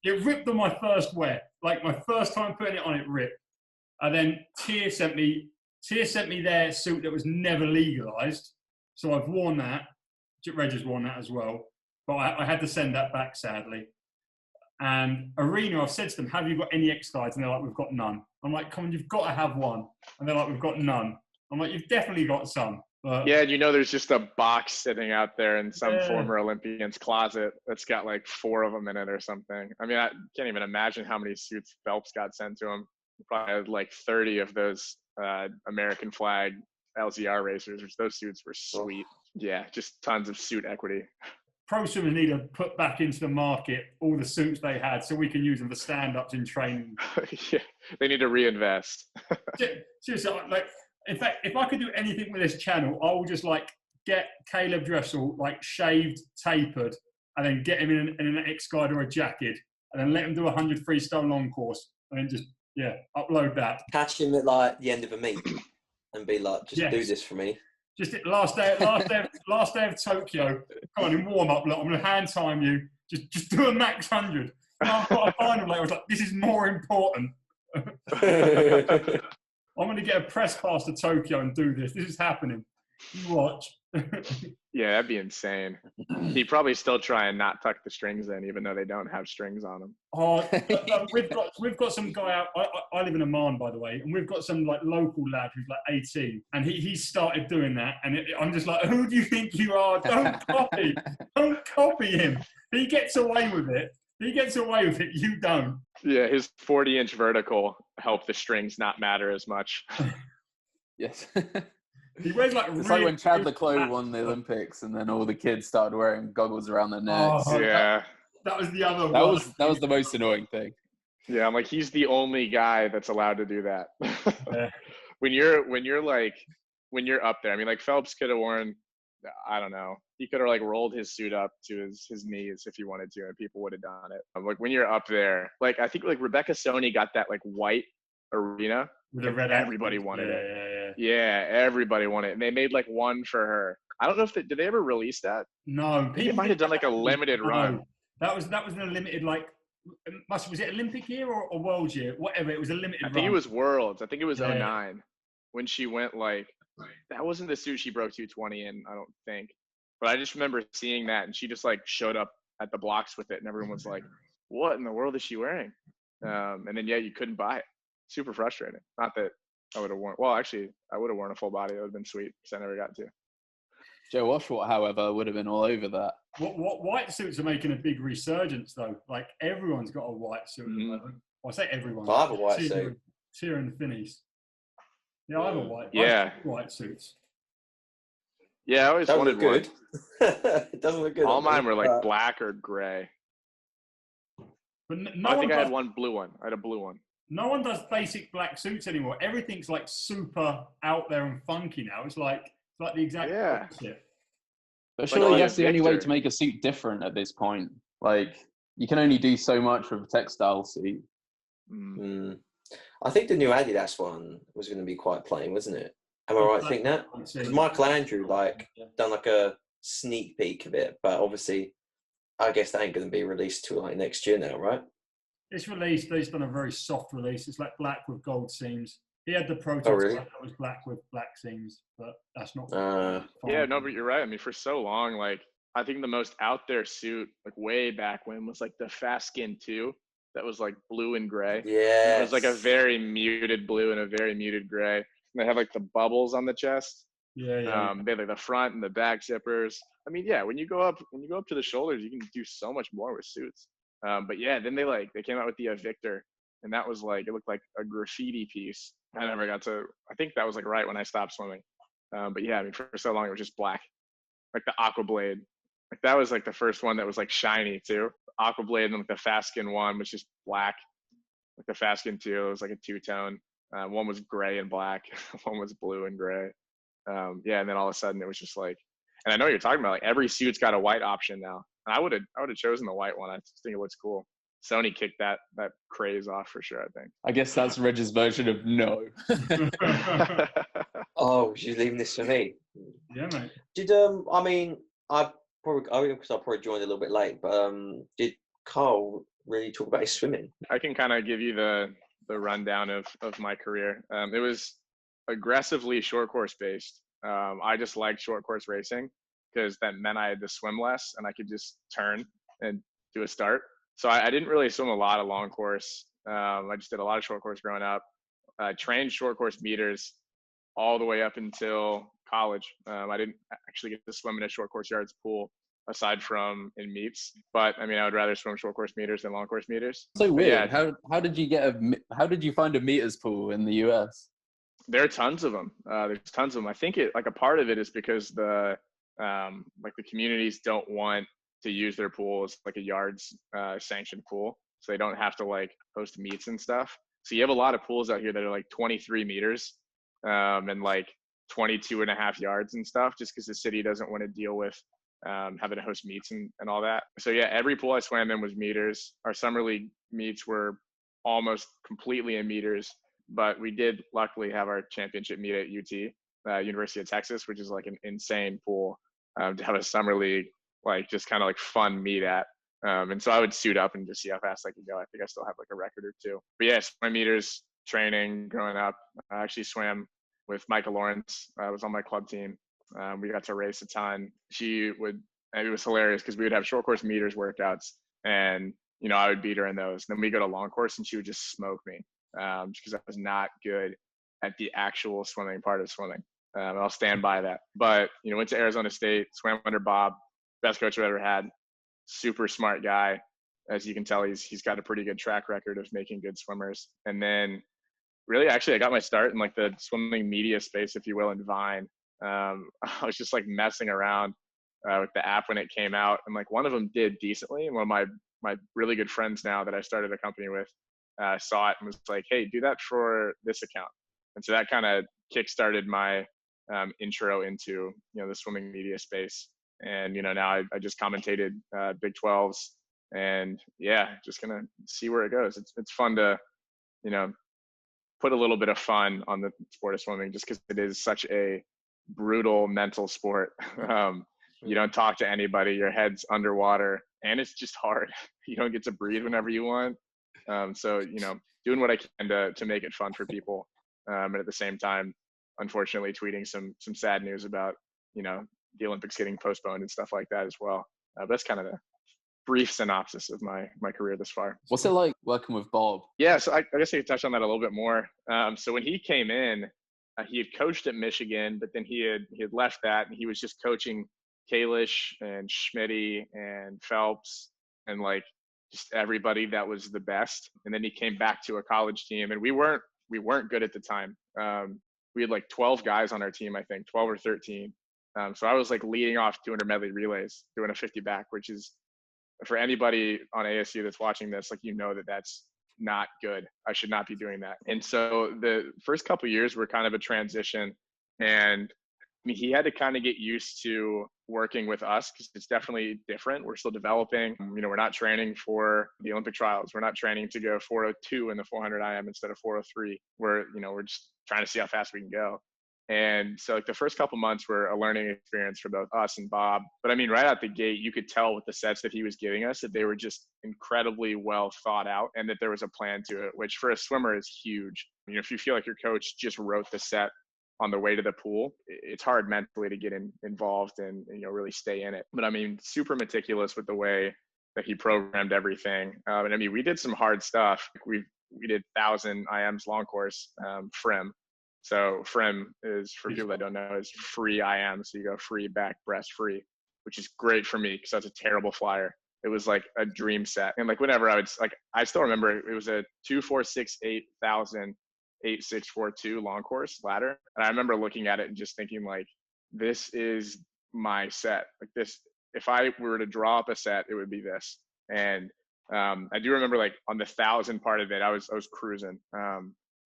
It ripped on my first wear. Like my first time putting it on, it ripped. And then Tier sent me their suit that was never legalized. So I've worn that. Reg has worn that as well. But I had to send that back, sadly. And Arena, I've said to them, have you got any X Glides? And they're like, we've got none. I'm like, come on, you've got to have one. And they're like, we've got none. I'm like, you've definitely got some. But yeah, and there's just a box sitting out there in some former Olympian's closet that's got like 4 of them in it or something. I mean, I can't even imagine how many suits Phelps got sent to him. He probably had like 30 of those American flag LZR racers, which those suits were sweet. Yeah, just tons of suit equity. pro swimmers need to put back into the market all the suits they had so we can use them for stand-ups in training. Yeah, they need to reinvest. Seriously, like, in fact, if I could do anything with this channel, I will just like get Caleb Dressel like shaved, tapered, and then get him in an X-Guide or a jacket, and then let him do 100 freestyle long course, and then just upload that. Catch him at like the end of a meet and be like, just do this for me. Just last day of Tokyo. Come on, in warm up. Look, I'm gonna hand time you. Just do a max 100. And I've got a final later. I was like, this is more important. I'm gonna get a press pass to Tokyo and do this. This is happening. You watch. Yeah, that'd be insane. He'd probably still try and not tuck the strings in, even though they don't have strings on them. Oh, we've got some guy out. I live in Amman, by the way, and we've got some like local lad who's like 18, and he started doing that, and I'm just like, who do you think you are? Don't copy him. He gets away with it. You don't. Yeah, his 40-inch vertical helped the strings not matter as much. Yes. He wears like it's like when Chad Leclos won the Olympics, and then all the kids started wearing goggles around their necks. Oh, yeah, that was the other. That was the most annoying thing. Yeah, I'm like, he's the only guy that's allowed to do that. Yeah. When you're up there, I mean, like Phelps could have worn, I don't know, he could have like rolled his suit up to his knees if he wanted to, and people would have done it. Like when you're up there, like I think like Rebecca Stoney got that like white arena. With the red everybody wanted it. Yeah, everybody wanted it. And they made like one for her. I don't know if did they ever release that? No. They might have done like a limited run. That was in a limited, like, was it Olympic year or World year? Whatever, it was a limited run. I think it was Worlds. I think it was 09 when she went like, that wasn't the suit she broke 220 in, I don't think. But I just remember seeing that, and she just like showed up at the blocks with it, and everyone was like, what in the world is she wearing? And then, you couldn't buy it. Super frustrating. Not that I would have worn. Well, actually, I would have worn a full body. It would have been sweet because I never got to. Joe Oswalt, however, would have been all over that. What white suits are making a big resurgence, though. Like everyone's got a white suit at the moment. Well, I say everyone. I have a white suit. Tier and Finney's. Yeah, I have a white. Yeah. White suits. Yeah, I always wanted good. It doesn't look good. All mine were like black or gray. But I think I had one blue one. I had a blue one. No one does basic black suits anymore. Everything's like super out there and funky now. It's like the exact opposite. But surely that's the only way to make a suit different at this point. Like, you can only do so much with a textile suit. I think the new Adidas one was going to be quite plain, wasn't it? Am I right to think that? Because Michael Andrew done like a sneak peek of it, but obviously, I guess that ain't going to be released till like next year now, right? It's released. They've done a very soft release. It's like black with gold seams. He had the prototype that was black with black seams, but that's not. Yeah, no, but you're right. I mean, for so long, like I think the most out there suit, like way back when, was like the Fast Skin 2. That was like blue and gray. Yeah, it was like a very muted blue and a very muted gray. And they have like the bubbles on the chest. Yeah. They have like the front and the back zippers. I mean, yeah, when you go up to the shoulders, you can do so much more with suits. But yeah, then they came out with the Victor, and that was like, it looked like a graffiti piece. I never got to. I think that was like right when I stopped swimming. But yeah, I mean, for so long it was just black, like the Aqua Blade. Like that was like the first one that was like shiny too. Aqua Blade, and like the Fast Skin 1 was just black. Like the Fast Skin 2, it was like a two-tone. One was gray and black. One was blue and gray. Yeah, and then all of a sudden it was just like, and I know what you're talking about. Like every suit's got a white option now. And I would have chosen the white one. I just think it looks cool. Sony kicked that craze off for sure, I think. I guess that's Reg's version of no. Oh, she's leaving this for me. Yeah, mate. Did I mean, I probably joined a little bit late, but did Carl really talk about his swimming? I can kind of give you the rundown of my career. It was aggressively short course based. I just liked short course racing because that meant I had to swim less and I could just turn and do a start. So I didn't really swim a lot of long course. I just did a lot of short course growing up. I trained short course meters all the way up until college. I didn't actually get to swim in a short course yards pool aside from in meets. But I mean, I would rather swim short course meters than long course meters. So weird. Yeah. How did you find a meters pool in the US? There are tons of them. There's tons of them. I think a part of it is because the communities don't want to use their pool as like a yards sanctioned pool, so they don't have to like host meets and stuff. So you have a lot of pools out here that are like 23 meters and like 22 and a half yards and stuff, just because the city doesn't want to deal with having to host meets and all that. So yeah, every pool I swam in was meters. Our summer league meets were almost completely in meters, but we did luckily have our championship meet at UT, University of Texas, which is like an insane pool to have a summer league, like just kind of like fun meet at. And so I would suit up and just see how fast I could go. I think I still have like a record or two. But yeah, swim meters training growing up. I actually swam with Micah Lawrence. I was on my club team. We got to race a ton. She would, and it was hilarious because we would have short course meters workouts, and you know I would beat her in those. Then we go to long course, and she would just smoke me because I was not good at the actual swimming part of swimming. I'll stand by that. But you know, went to Arizona State, swam under Bob, best coach I've ever had. Super smart guy. As you can tell, he's got a pretty good track record of making good swimmers. And then really, actually, I got my start in like the swimming media space, if you will, in Vine. I was just like messing around with the app when it came out, and like one of them did decently. And one of my really good friends now that I started a company with saw it and was like, "Hey, do that for this account." And so that kind of kickstarted my intro into the swimming media space. And now I just commentated Big 12s, and yeah, just gonna see where it goes. It's fun to put a little bit of fun on the sport of swimming, just because it is such a brutal mental sport. You don't talk to anybody, your head's underwater, and it's just hard. You don't get to breathe whenever you want. So doing what I can to make it fun for people, and at the same time, unfortunately, tweeting some sad news about the Olympics getting postponed and stuff like that as well. That's kind of the brief synopsis of my career this far. What's it like working with Bob? Yeah, so I guess I could touch on that a little bit more. So when he came in, he had coached at Michigan, but then he had left that, and he was just coaching Kalish and Schmitty and Phelps and like just everybody that was the best. And then he came back to a college team, and we weren't good at the time. We had like 12 guys on our team, I think 12 or 13. So I was like leading off 200 medley relays, doing a 50 back, which is, for anybody on ASU that's watching this, like, that's not good. I should not be doing that. And so the first couple of years were kind of a transition, and I mean, he had to kind of get used to working with us because it's definitely different. We're still developing. We're not training for the Olympic trials. We're not training to go 402 in the 400 IM instead of 403. We're just trying to see how fast we can go. And so like the first couple months were a learning experience for both us and Bob. But I mean, right out the gate, you could tell with the sets that he was giving us that they were just incredibly well thought out, and that there was a plan to it, which for a swimmer is huge. If you feel like your coach just wrote the set on the way to the pool, it's hard mentally to get involved and really stay in it. But I mean, super meticulous with the way that he programmed everything. And I mean, we did some hard stuff. We did 1,000 IMs long course, FRIM. So FRIM is, for people that don't know, is free IM. So you go free, back, breast, free, which is great for me because I was a terrible flyer. It was like a dream set. And like whenever I still remember it was a 2,468 1,000 8,642 long course ladder. And I remember looking at it and just thinking like, this is my set. Like this, if I were to draw up a set, it would be this. And I do remember like on the 1,000 part of it, I was cruising.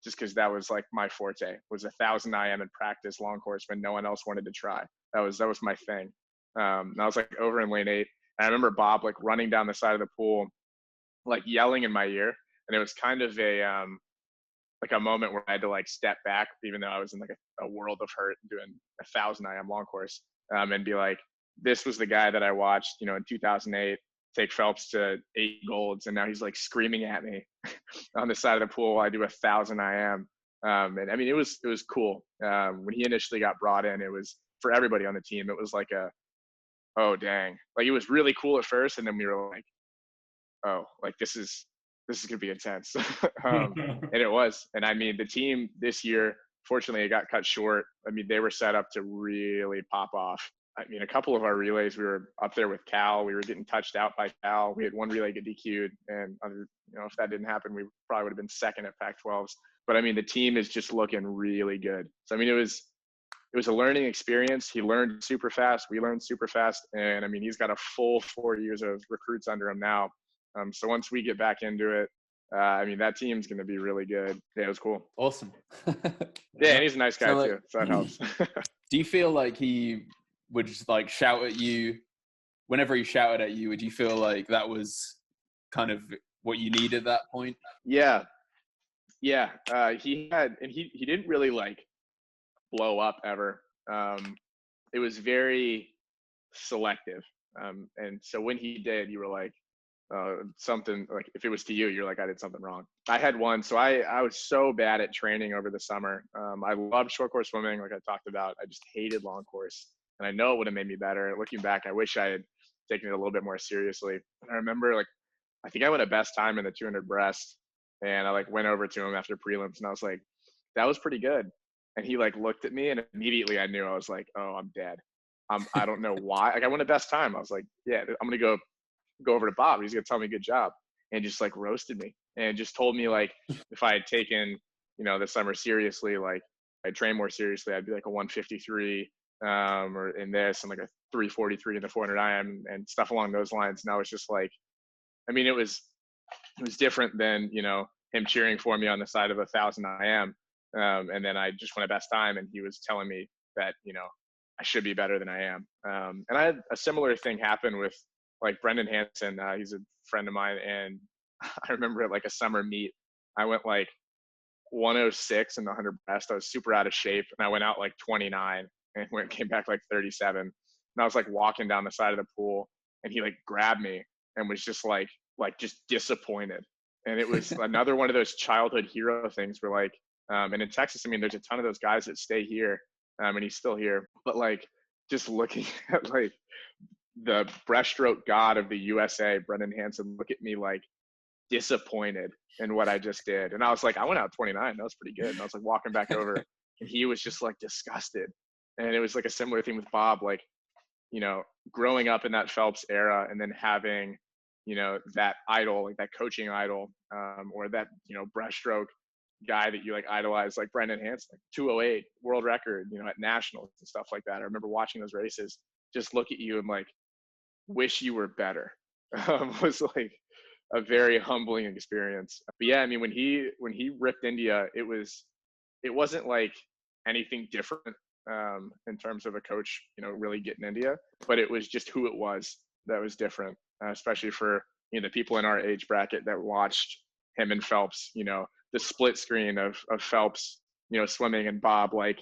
Just because that was like my forte, was 1,000 IM in practice long course when no one else wanted to try. That was my thing. I was like over in lane 8, and I remember Bob like running down the side of the pool, like yelling in my ear, and it was kind of a moment where I had to like step back, even though I was in like a world of hurt doing 1,000 IM long course, and be like, this was the guy that I watched, in 2008. Take Phelps to 8 golds, and now he's like screaming at me on the side of the pool while I do 1,000 IM. And I mean, it was cool. When he initially got brought in, it was, for everybody on the team, it was like oh dang, like it was really cool at first, and then we were like, oh, like this is gonna be intense. And it was. And I mean, the team this year, fortunately, it got cut short. I mean, they were set up to really pop off. I mean, a couple of our relays, we were up there with Cal. We were getting touched out by Cal. We had one relay get DQ'd, and if that didn't happen, we probably would have been second at Pac-12s. But I mean, the team is just looking really good. So I mean, it was it was a learning experience. He learned super fast. We learned super fast. And I mean, he's got a full 4 years of recruits under him now. So once we get back into it, I mean, that team's going to be really good. Yeah, it was cool. Awesome. Yeah, and he's a nice guy So, too, so that helps. Do you feel like he would just like shout at you whenever he shouted at you? Would you feel like that was kind of what you needed at that point? Yeah. He had, and he didn't really like blow up ever. It was very selective. And so when he did, you were like, something like, if it was to you, you're like, I did something wrong. I had one. So I was so bad at training over the summer. I loved short course swimming, like I talked about. I just hated long course. And I know it would have made me better. Looking back, I wish I had taken it a little bit more seriously. And I remember, like, I think I went a best time in the 200 breast. And I like went over to him after prelims and I was like, that was pretty good. And he like looked at me and immediately I knew. I was like, oh, I'm dead. I don't know why. Like I went a best time. I was like, yeah, I'm going to go over to Bob. He's going to tell me good job. And just like roasted me and just told me like, if I had taken, the summer seriously, like I'd train more seriously, I'd be like a 153 or in this and like a 343 in the 400 IM and stuff along those lines. And I was just like, I mean, it was different than, him cheering for me on the side of 1,000 IM. And then I just went a best time and he was telling me that, I should be better than I am. And I had a similar thing happen with like Brendan Hansen. He's a friend of mine. And I remember at like a summer meet, I went like 106 in the 100 breast. I was super out of shape and I went out like 29 and came back like 37. And I was like walking down the side of the pool and he like grabbed me and was just like just disappointed. And it was another one of those childhood hero things where like, and in Texas, I mean, there's a ton of those guys that stay here, and he's still here. But like, just looking at like the breaststroke god of the USA, Brendan Hansen, look at me like disappointed in what I just did. And I was like, I went out 29. That was pretty good. And I was like walking back over, and he was just like disgusted. And it was like a similar thing with Bob, like, growing up in that Phelps era, and then having, that idol, like that coaching idol, or that, breaststroke guy that you like idolize, like Brendan Hansen, like 208 world record, at nationals and stuff like that. I remember watching those races, just look at you and like wish you were better. Was like a very humbling experience. But yeah, I mean, when he ripped India, it wasn't like anything different in terms of a coach, really getting India, but it was just who it was that was different, especially for, the people in our age bracket that watched him and Phelps, the split screen of Phelps, swimming and Bob like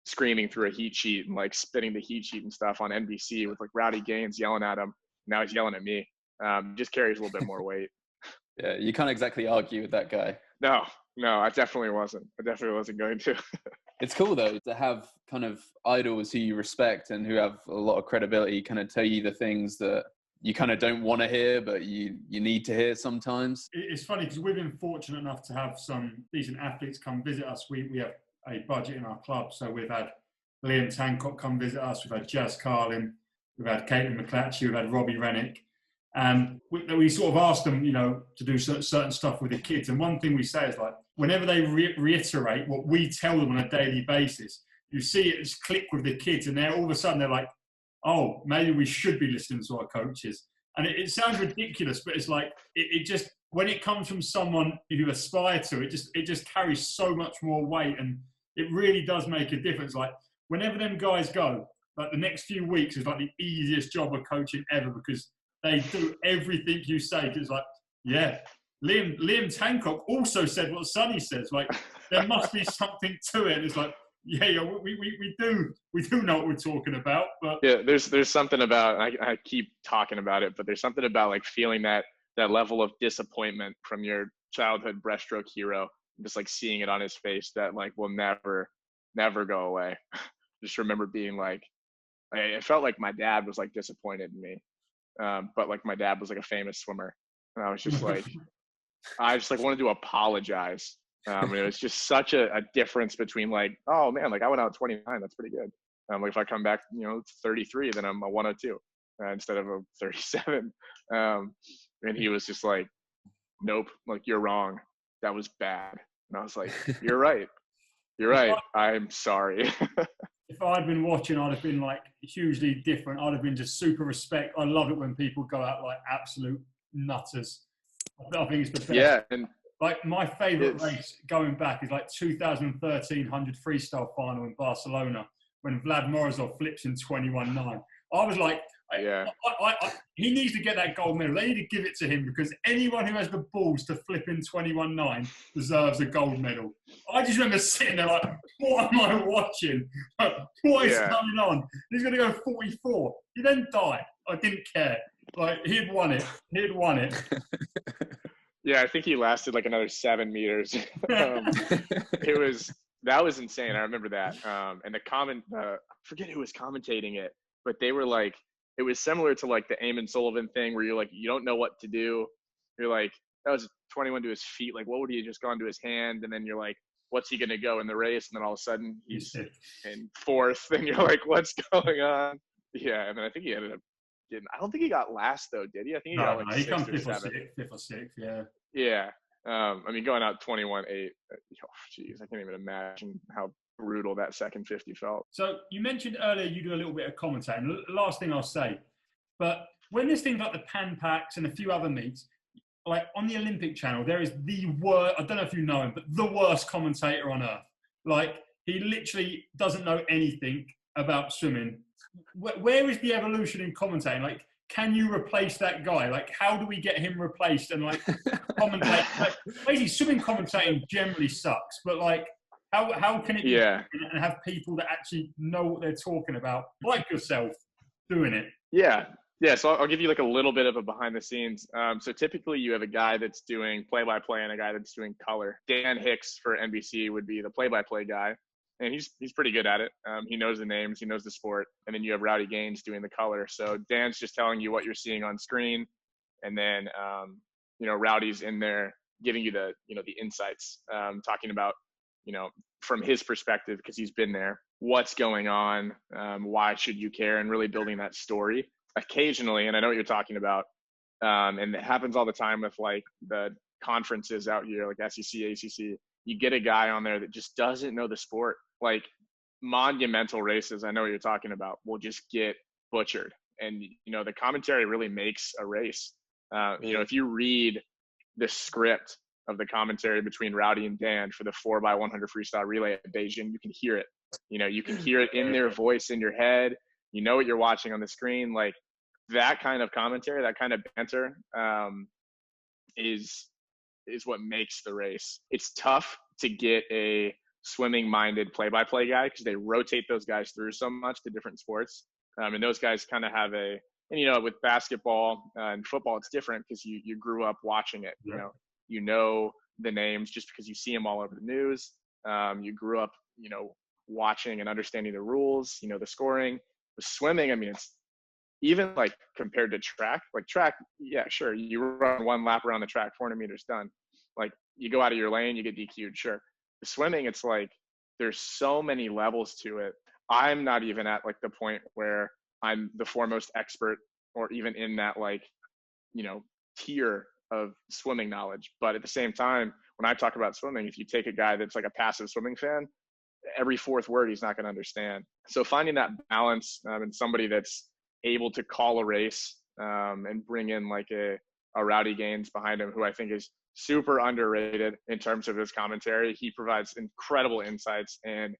screaming through a heat sheet and like spitting the heat sheet and stuff on NBC with like Rowdy Gaines yelling at him. Now he's yelling at me. Just carries a little bit more weight. Yeah, you can't exactly argue with that guy. No, I definitely wasn't. I definitely wasn't going to. It's cool though to have kind of idols who you respect and who have a lot of credibility kind of tell you the things that you kind of don't want to hear, but you need to hear sometimes. It's funny because we've been fortunate enough to have some decent athletes come visit us. We have a budget in our club. So we've had Liam Tancock come visit us. We've had Jazz Carlin. We've had Caitlin McClatchy. We've had Robbie Rennick. And we sort of asked them, to do certain stuff with the kids. And one thing we say is like, whenever they reiterate what we tell them on a daily basis, you see it just click with the kids. And all of a sudden they're like, oh, maybe we should be listening to our coaches. And it sounds ridiculous, but it's like, it just, when it comes from someone you aspire to, it just carries so much more weight. And it really does make a difference. Like whenever them guys go, like the next few weeks is like the easiest job of coaching ever because they do everything you say. It's like, yeah, Liam Tancock also said what Sonny says. Like there must be something to it. It's like, yeah, we do know what we're talking about. But yeah, there's something about, I keep talking about it, but there's something about like feeling that level of disappointment from your childhood breaststroke hero, just like seeing it on his face that like will never go away. Just remember being like, it felt like my dad was like disappointed in me, but like my dad was like a famous swimmer, and I was just like, I just like wanted to apologize. It was just such a difference between like, oh man, like I went out 29, that's pretty good. Like if I come back, 33, then I'm a 102 instead of a 37. And he was just like, nope, like you're wrong. That was bad. And I was like, you're right. I'm sorry. If I'd been watching, I'd have been like hugely different. I'd have been just super respect. I love it when people go out like absolute nutters. I think it's the best. Yeah, and like my favorite it's race going back is like 2013 100 freestyle final in Barcelona when Vlad Morozov flips in 21.9. I was like, yeah. he needs to get that gold medal. They need to give it to him because anyone who has the balls to flip in 21.9 deserves a gold medal. I just remember sitting there like, what am I watching? What is going on? He's going to go 44. He then died. I didn't care. Like, he'd won it. Yeah, I think he lasted like another 7 meters. That was insane. I remember that. And I forget who was commentating it, but they were like, it was similar to like the Eamon Sullivan thing where you're like, you don't know what to do. You're like, that was 21 to his feet. Like, what would he have just gone to his hand? And then you're like, what's he going to go in the race? And then all of a sudden he's in fourth and you're like, what's going on? Yeah. And then I think he ended up I don't think he got last though, did he? I think he got like he comes fifth or sixth. Yeah. Yeah. I mean, going out 21-8, geez, I can't even imagine how brutal that second 50 felt. So you mentioned earlier you do a little bit of commentating. Last thing I'll say, but when there's things like the Pan Packs and a few other meets, like on the Olympic channel, there is the worst, I don't know if you know him, but the worst commentator on earth. Like, he literally doesn't know anything about swimming. Where is the evolution in commentating? Like, can you replace that guy? Like, how do we get him replaced and like commentate? Like, basically, swimming commentating generally sucks, but like, how can it be and have people that actually know what they're talking about, like yourself, doing it? Yeah. So I'll give you like a little bit of a behind the scenes. So typically you have a guy that's doing play-by-play and a guy that's doing color. Dan Hicks for NBC would be the play-by-play guy, and he's pretty good at it. He knows the names, he knows the sport, and then you have Rowdy Gaines doing the color. So Dan's just telling you what you're seeing on screen, and then Rowdy's in there giving you the insights, talking about from his perspective, because he's been there, what's going on, why should you care, and really building that story. Occasionally, and I know what you're talking about, and it happens all the time with like the conferences out here, like SEC, ACC, you get a guy on there that just doesn't know the sport. Like monumental races, I know what you're talking about, will just get butchered. And, the commentary really makes a race. If you read the script of the commentary between Rowdy and Dan for the 4x100 freestyle relay at Beijing, you can hear it. You can hear it in their voice, in your head. You know what you're watching on the screen. Like that kind of commentary, that kind of banter is what makes the race. It's tough to get a swimming-minded play-by-play guy because they rotate those guys through so much to different sports. And those guys kind of have with basketball and football, it's different because you grew up watching it. Yeah. You know the names just because you see them all over the news. You grew up, watching and understanding the rules, the scoring. With swimming, I mean, it's even like compared to track. Like track, yeah, sure, you run one lap around the track, 400 meters done. Like you go out of your lane, you get DQ'd, sure. The swimming, it's like there's so many levels to it. I'm not even at like the point where I'm the foremost expert or even in that tier of swimming knowledge. But at the same time, when I talk about swimming, if you take a guy that's like a passive swimming fan, every fourth word he's not going to understand. So finding that balance and somebody that's able to call a race and bring in like a Rowdy Gaines behind him, who I think is super underrated in terms of his commentary. He provides incredible insights, and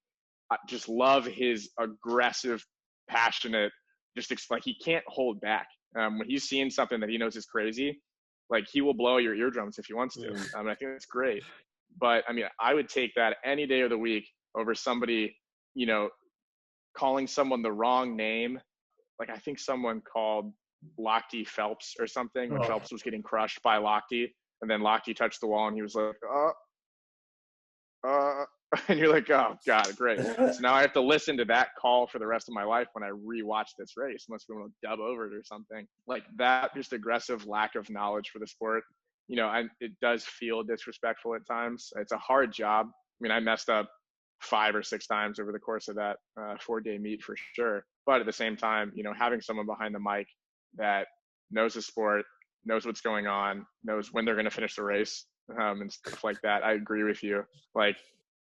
I just love his aggressive, passionate, like he can't hold back. When he's seeing something that he knows is crazy, like he will blow your eardrums if he wants to. I think that's great. But I mean, I would take that any day of the week over somebody, calling someone the wrong name. Like I think someone called Lochte Phelps or something when Phelps was getting crushed by Lochte, and then Lochte touched the wall and he was like, and you're like, oh God, great. So now I have to listen to that call for the rest of my life when I rewatch this race, unless we want to dub over it or something. Like that just aggressive lack of knowledge for the sport. It does feel disrespectful at times. It's a hard job. I mean, I messed up 5 or 6 times over the course of that 4-day meet for sure. But at the same time, having someone behind the mic that knows the sport, knows what's going on, knows when they're going to finish the race, and stuff like that. I agree with you. Like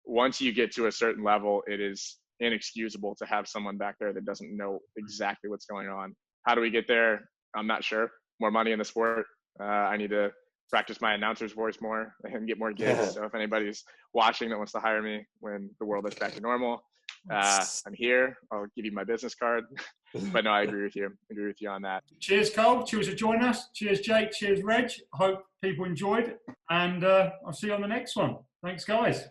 once you get to a certain level, it is inexcusable to have someone back there that doesn't know exactly what's going on. How do we get there? I'm not sure. More money in the sport. I need to practice my announcer's voice more and get more gigs. So if anybody's watching that wants to hire me when the world is back to normal, I'm here. I'll give you my business card. But no, I agree with you. I agree with you on that. Cheers, Cole. Cheers for joining us. Cheers, Jake. Cheers, Reg. Hope people enjoyed. And I'll see you on the next one. Thanks, guys.